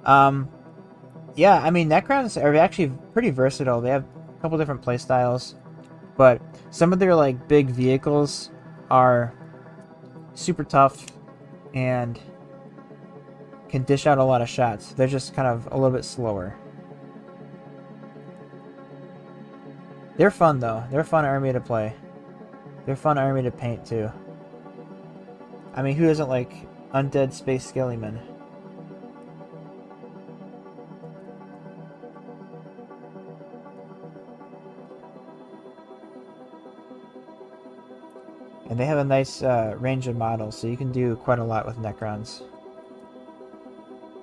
Yeah, I mean, Necrons are actually pretty versatile. They have a couple different playstyles. But some of their, like, big vehicles are super tough and can dish out a lot of shots. They're just kind of a little bit slower. They're fun, though. They're a fun army to play. They're a fun army to paint, too. I mean, who doesn't like Undead Space Skellymen? And they have a nice range of models, so you can do quite a lot with Necrons.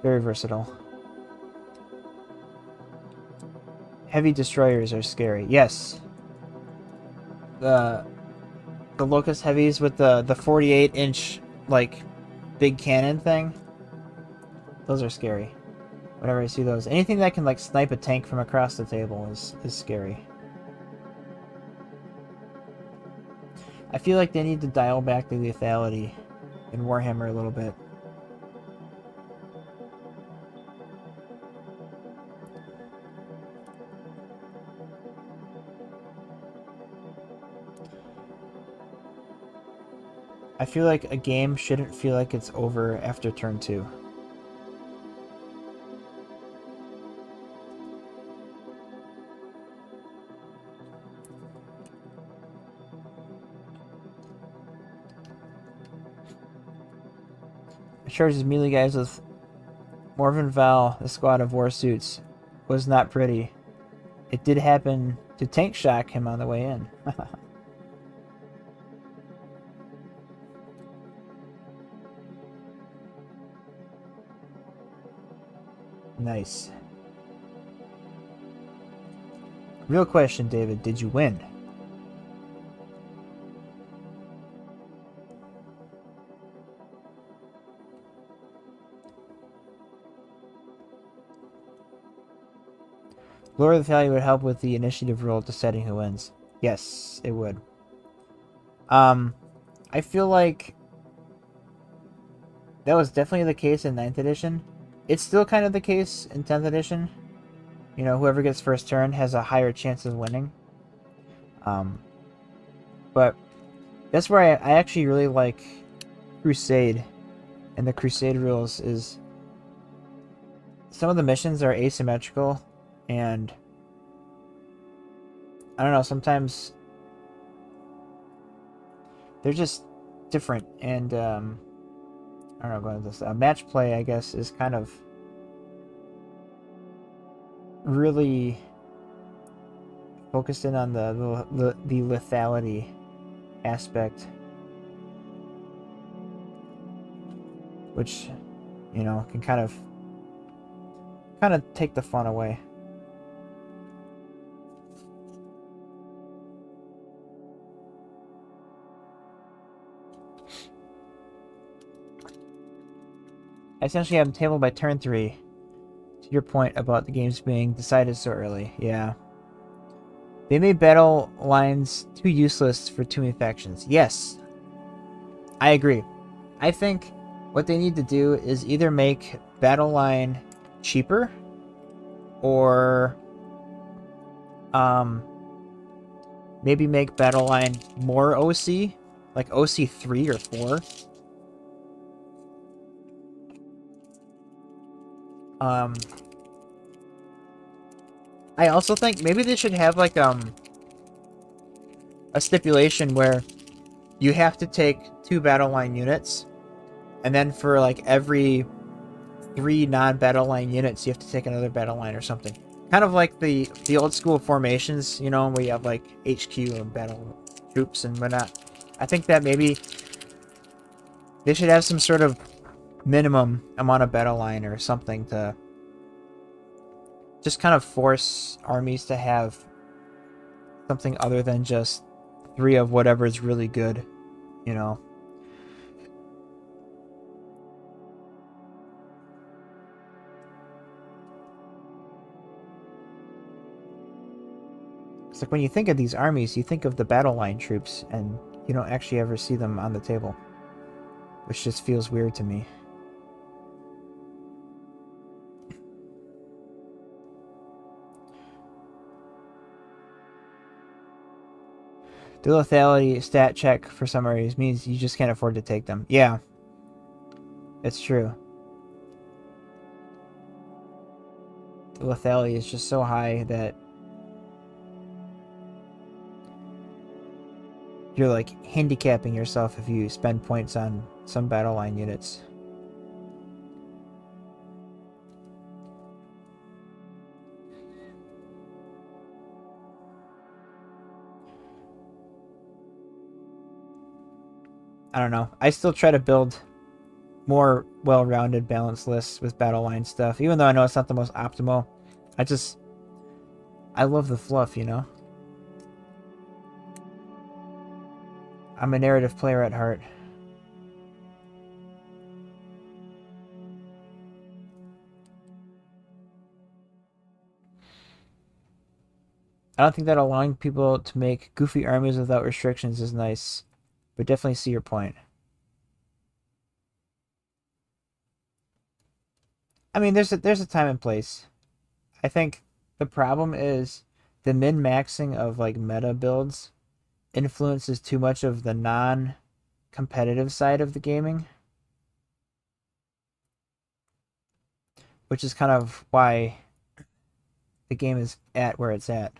Very versatile. Heavy destroyers are scary. Yes. The Locust Heavies with the 48-inch, like, big cannon thing. Those are scary. Whenever I see those. Anything that can, like, snipe a tank from across the table is scary. I feel like they need to dial back the lethality in Warhammer a little bit. I feel like a game shouldn't feel like it's over after turn 2. It charges melee guys with Morven Val, the squad of war suits. Was not pretty. It did happen to tank shock him on the way in. Nice. Real question, David. Did you win? Lower the value would help with the initiative rule deciding who wins. Yes, it would. I feel like that was definitely the case in 9th edition. It's still kind of the case in 10th edition. You know, whoever gets first turn has a higher chance of winning. But that's where I actually really like Crusade. And the Crusade rules is some of the missions are asymmetrical, and I don't know, sometimes they're just different, and I don't know, going with this match play, I guess, is kind of really focused in on the lethality aspect. which, you know, can kind of take the fun away. I essentially have them tabled by turn 3. To your point about the games being decided so early. Yeah. They made battle lines too useless for too many factions. Yes. I agree. I think what they need to do is either make battle line cheaper or maybe make battle line more OC, like OC 3 or 4. I also think maybe they should have like a stipulation where you have to take 2 battle line units, and then for like every 3 non-battle line units you have to take another battle line or something. Kind of like the old school formations, you know, where you have like HQ and battle troops and whatnot. I think that maybe they should have some sort of minimum amount of battle line or something to just kind of force armies to have something other than just 3 of whatever is really good, you know. It's like when you think of these armies, you think of the battle line troops, and you don't actually ever see them on the table, which just feels weird to me. The lethality stat check for some areas means you just can't afford to take them. Yeah. It's true. The lethality is just so high that you're like handicapping yourself if you spend points on some battle line units. I don't know. I still try to build more well-rounded, balanced lists with battle line stuff, even though I know it's not the most optimal. I love the fluff, you know? I'm a narrative player at heart. I don't think that allowing people to make goofy armies without restrictions is nice, but definitely see your point. I mean, there's a time and place. I think the problem is the min-maxing of like meta builds influences too much of the non-competitive side of the gaming, which is kind of why the game is at where it's at.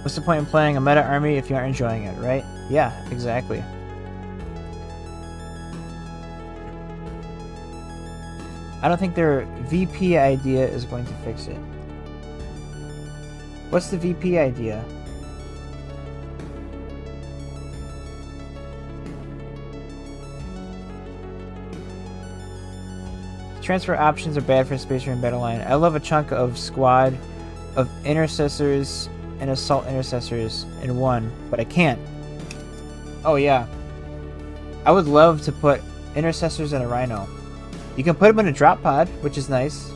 What's the point in playing a meta army if you aren't enjoying it, right? Yeah, exactly. I don't think their VP idea is going to fix it. What's the VP idea? Transfer options are bad for Space Marine Battle Line. I love a chunk of squad of intercessors and assault intercessors in one, but I can't. Oh yeah. I would love to put intercessors in a rhino. You can put them in a drop pod, which is nice.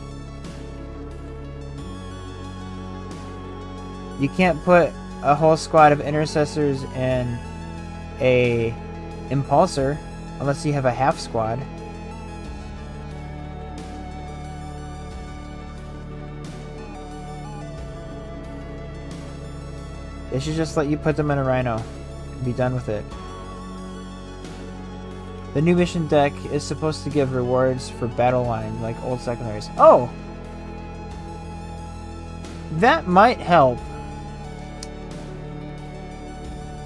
You can't put a whole squad of intercessors in a impulsor unless you have a half squad. They should just let you put them in a rhino and be done with it. The new mission deck is supposed to give rewards for battle line like old secondaries. Oh! That might help.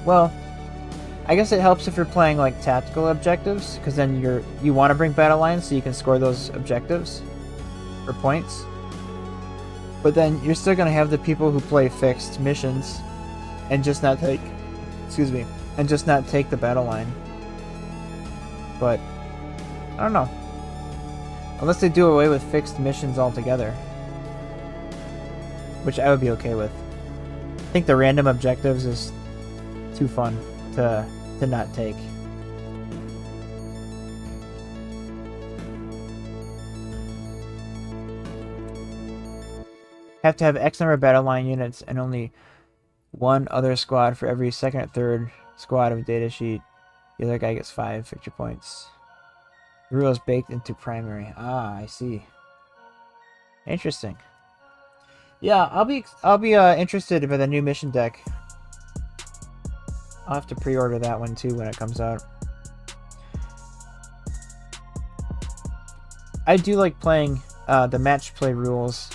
Well, I guess it helps if you're playing like tactical objectives, because then you want to bring battle lines so you can score those objectives or points. But then you're still gonna have the people who play fixed missions and just not take, and just not take the battle line. But I don't know. Unless they do away with fixed missions altogether, which I would be okay with. I think the random objectives is too fun to not take. Have to have X number of battle line units and only one other squad for every second or third squad of data sheet. The other guy gets 5 victory points. The rule is baked into primary. Ah, I see. Interesting. Yeah, I'll be interested by the new mission deck. I'll have to pre-order that one too when it comes out. I do like playing the match play rules.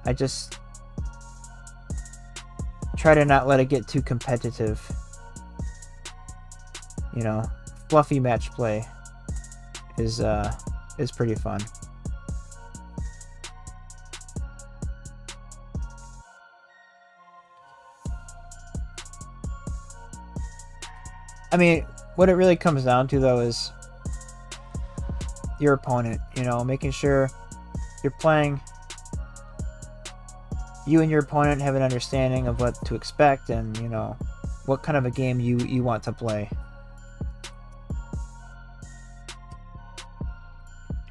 I just try to not let it get too competitive. You know, fluffy match play is pretty fun. I mean, what it really comes down to though is your opponent, you know, making sure you're playing, you and your opponent have an understanding of what to expect and, you know, what kind of a game you want to play.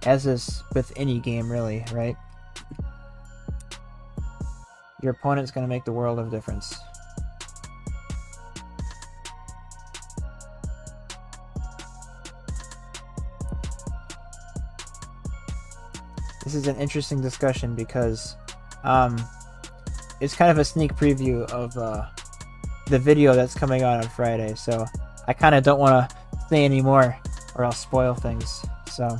As is with any game, really, right? Your opponent's going to make the world of difference. This is an interesting discussion because it's kind of a sneak preview of the video that's coming out on Friday, so I kind of don't want to say any more or I'll spoil things. So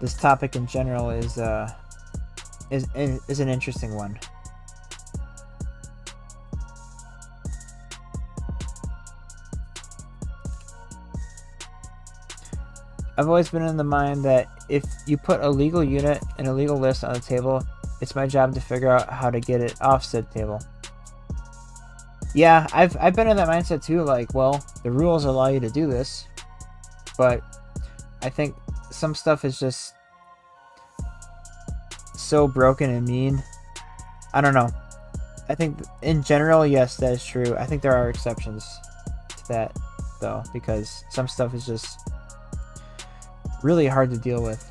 this topic in general is an interesting one. I've always been in the mind that if you put a legal unit and a legal list on the table, it's my job to figure out how to get it off said table. Yeah, I've been in that mindset too, like, well, the rules allow you to do this, but I think some stuff is just so broken and mean. I don't know. I think in general, yes, that is true. I think there are exceptions to that, though, because some stuff is just really hard to deal with.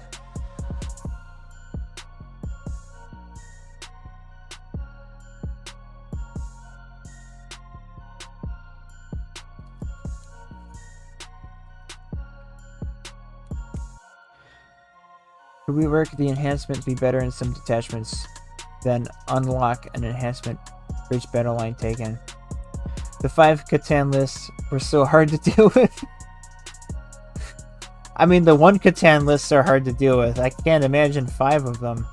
Could we work the enhancement to be better in some detachments, then unlock an enhancement for each battle line taken? The 5 Catan lists were so hard to deal with. I mean, the 1 Catan lists are hard to deal with. I can't imagine 5 of them.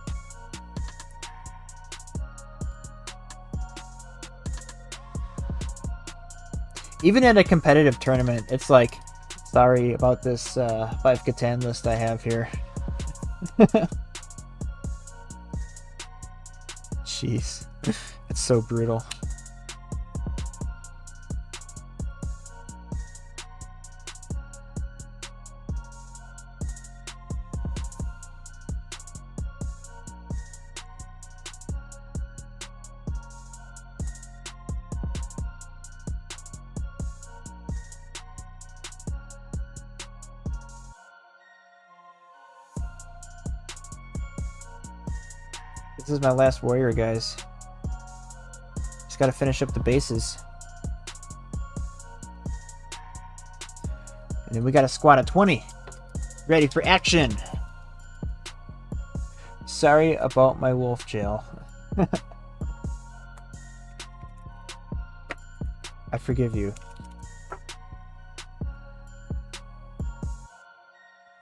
Even in a competitive tournament, it's like, sorry about this 5 Catan list I have here. Jeez, it's so brutal. This is my last warrior, guys. Just gotta finish up the bases. And then we got a squad of 20. Ready for action! Sorry about my wolf jail. I forgive you.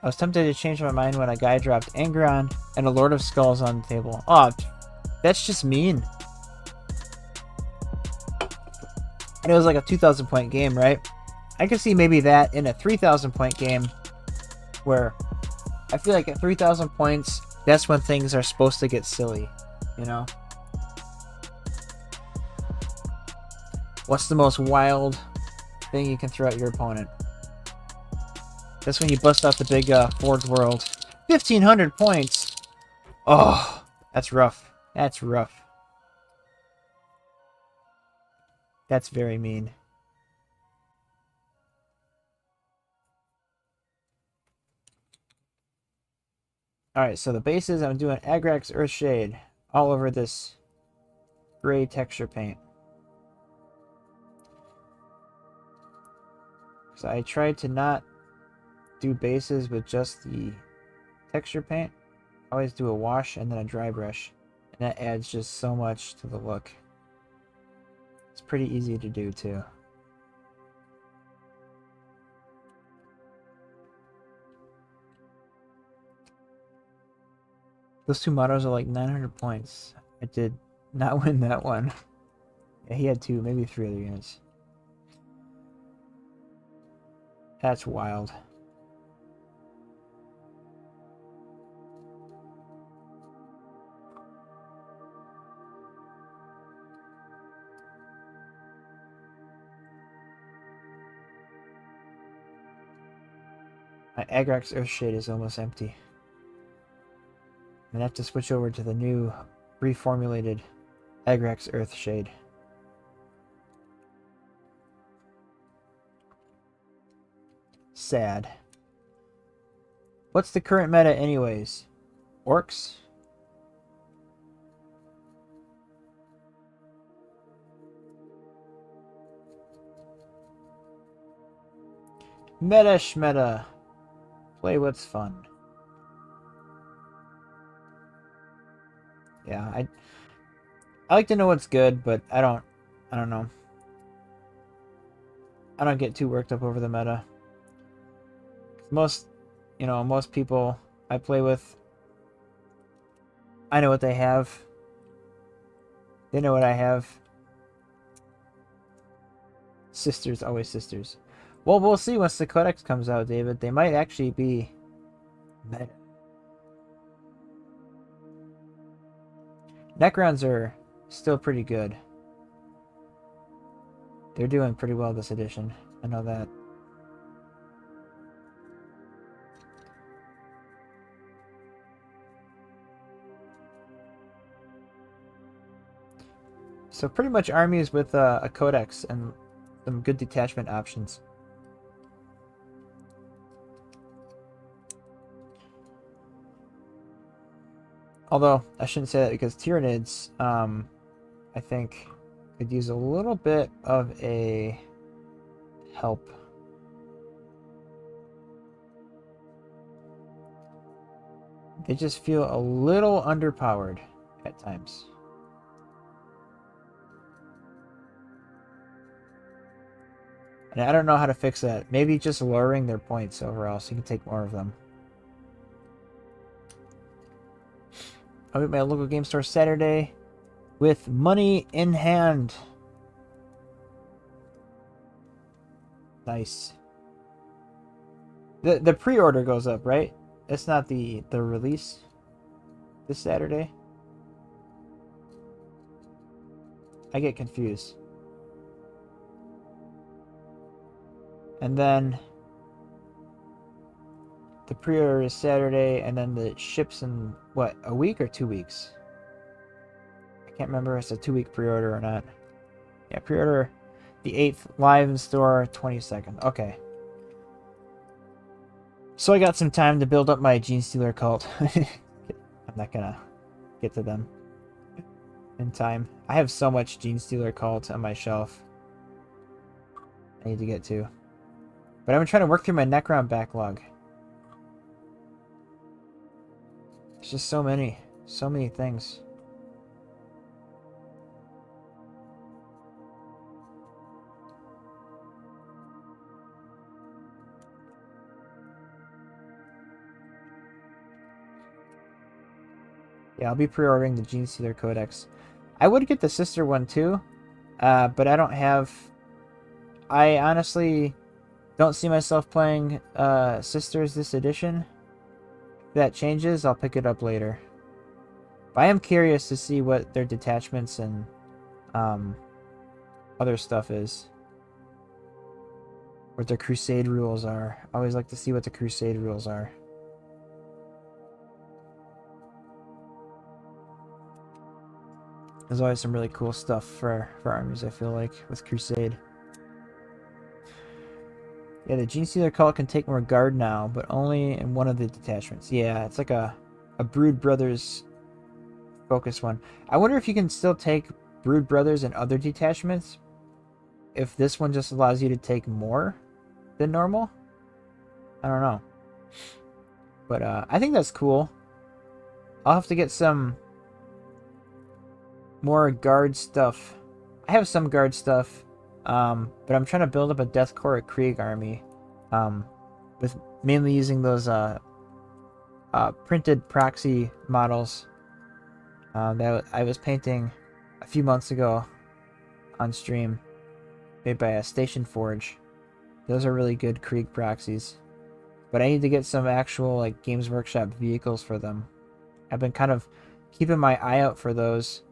I was tempted to change my mind when a guy dropped Angron and a Lord of Skulls on the table. Oh, that's just mean. And it was like a 2,000 point game, right? I could see maybe that in a 3,000 point game, where I feel like at 3,000 points, that's when things are supposed to get silly, you know? What's the most wild thing you can throw at your opponent? That's when you bust out the big Forge World. 1,500 points! Oh, that's rough. That's rough. That's very mean. Alright, so the bases, I'm doing Agrax Earthshade all over this gray texture paint. So I tried to not do bases with just the texture paint. I always do a wash and then a dry brush. And that adds just so much to the look. It's pretty easy to do too. Those two models are like 900 points. I did not win that one. Yeah, he had 2, maybe 3 other units. That's wild. My Agrax Earthshade is almost empty. I'm gonna have to switch over to the new reformulated Agrax Earthshade. Sad. What's the current meta anyways? Orcs? Meta shmeta. Play what's fun. Yeah, I like to know what's good, but I don't know. I don't get too worked up over the meta. Most people I play with, I know what they have. They know what I have. Sisters, always sisters. Well, we'll see once the Codex comes out, David. They might actually be meta. Necrons are still pretty good. They're doing pretty well this edition. I know that. So pretty much armies with a Codex and some good detachment options. Although, I shouldn't say that because Tyranids, I think, could use a little bit of a help. They just feel a little underpowered at times. And I don't know how to fix that. Maybe just lowering their points overall so you can take more of them. I'll be at my local game store Saturday with money in hand. Nice. The pre-order goes up, right? It's not the release this Saturday. I get confused. And then the pre-order is Saturday, and then the ships in, what, a week or 2 weeks? I can't remember if it's a 2-week pre-order or not. Yeah, pre-order the 8th, live in store 22nd. Okay. So I got some time to build up my Gene Stealer cult. I'm not gonna get to them in time. I have so much Gene Stealer cult on my shelf I need to get to. But I'm trying to work through my Necron backlog. There's just so many things. Yeah, I'll be pre-ordering the Gene Stealer Codex. I would get the sister one too, but I don't have I honestly don't see myself playing Sisters this edition. If that changes, I'll pick it up later. But I am curious to see what their detachments and other stuff is. What their crusade rules are. I always like to see what the crusade rules are. There's always some really cool stuff for armies, I feel like, with crusade. Yeah, the Gene Stealer cult can take more guard now, but only in one of the detachments. Yeah, it's like a Brood Brothers focus one. I wonder if you can still take Brood Brothers in other detachments, if this one just allows you to take more than normal. I don't know. But I think that's cool. I'll have to get some more guard stuff. I have some guard stuff, but I'm trying to build up a Deathcore Krieg army, with mainly using those printed proxy models that I was painting a few months ago on stream, made by Station Forge. Those are really good Krieg proxies, but I need to get some actual like Games Workshop vehicles for them. I've been kind of keeping my eye out for those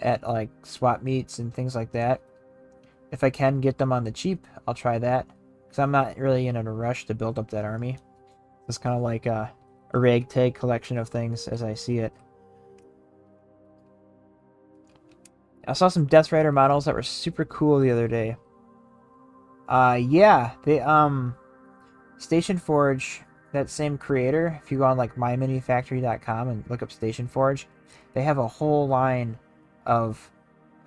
at like swap meets and things like that. If I can get them on the cheap, I'll try that, because I'm not really in a rush to build up that army. It's kind of like a ragtag collection of things as I see it. I saw some Death Rider models that were super cool the other day. Yeah, they Station Forge, that same creator, if you go on like myminifactory.com and look up Station Forge, they have a whole line of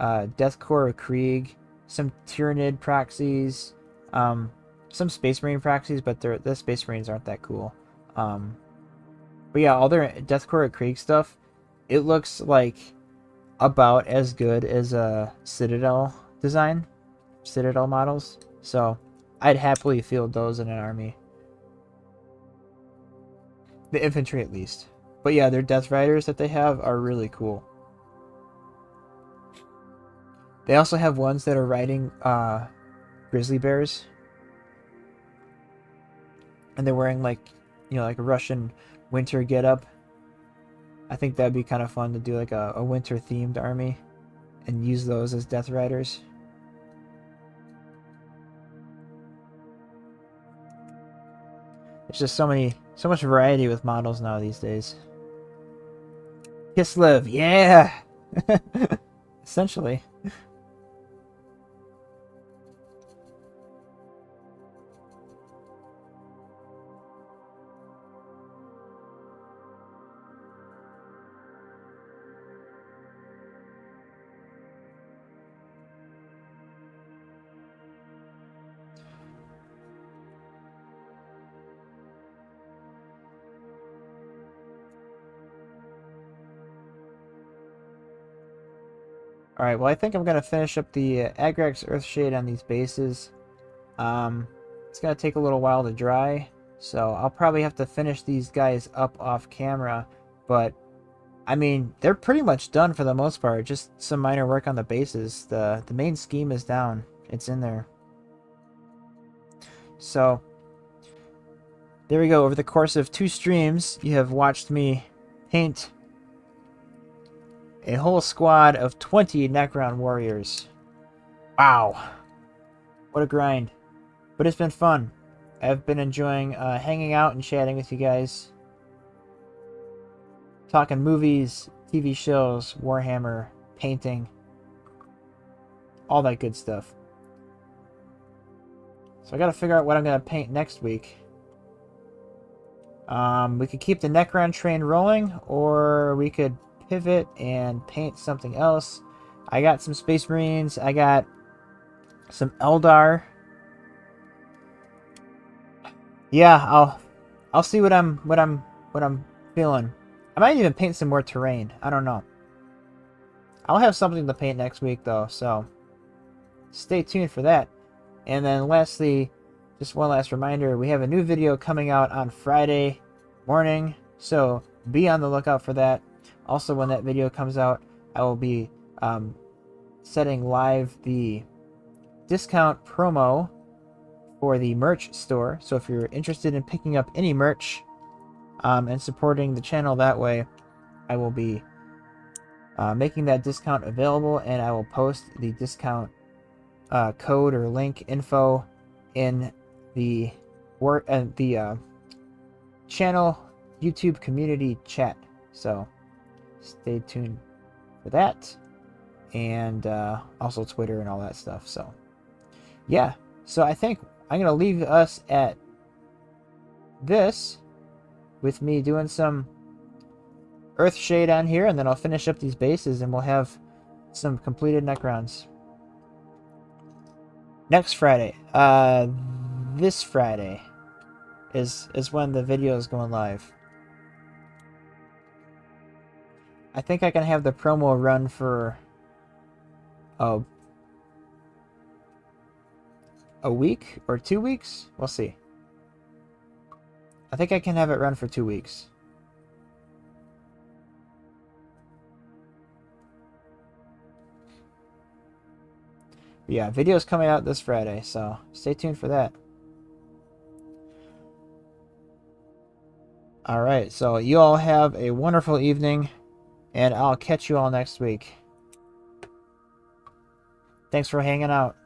Deathcore Krieg, some Tyranid proxies, some Space Marine proxies, but the Space Marines aren't that cool. But yeah, all their Deathcore Krieg stuff, it looks like about as good as a Citadel design, Citadel models. So I'd happily field those in an army. The infantry at least. But yeah, their Death Riders that they have are really cool. They also have ones that are riding grizzly bears. And they're wearing like, you know, like a Russian winter getup. I think that'd be kind of fun to do like a winter themed army and use those as Death Riders. There's just so much variety with models now these days. Kislev, yeah! Essentially. Alright, well I think I'm going to finish up the Agrax Earthshade on these bases. It's going to take a little while to dry, so I'll probably have to finish these guys up off camera, but I mean, they're pretty much done for the most part, just some minor work on the bases. The main scheme is down, it's in there. So, there we go. Over the course of 2 streams, you have watched me paint a whole squad of 20 Necron warriors. Wow. What a grind. But it's been fun. I've been enjoying hanging out and chatting with you guys. Talking movies, TV shows, Warhammer, painting. All that good stuff. So I gotta figure out what I'm gonna paint next week. We could keep the Necron train rolling, or we could pivot and paint something else. I got some Space Marines. I got some Eldar. Yeah, I'll see what I'm feeling. I might even paint some more terrain. I don't know. I'll have something to paint next week though, so stay tuned for that. And then lastly, just one last reminder, we have a new video coming out on Friday morning, so be on the lookout for that. Also, when that video comes out, I will be setting live the discount promo for the merch store. So if you're interested in picking up any merch and supporting the channel that way, I will be making that discount available, and I will post the discount code or link info in the channel YouTube community chat. So stay tuned for that, and also Twitter and all that stuff. So yeah, so I think I'm gonna leave us at this with me doing some Earthshade on here, and then I'll finish up these bases and we'll have some completed Necrons next Friday. This Friday is when the video is going live. I think I can have the promo run for a week or 2 weeks. We'll see. I think I can have it run for 2 weeks. But yeah, video's coming out this Friday, so stay tuned for that. Alright, so you all have a wonderful evening, and I'll catch you all next week. Thanks for hanging out.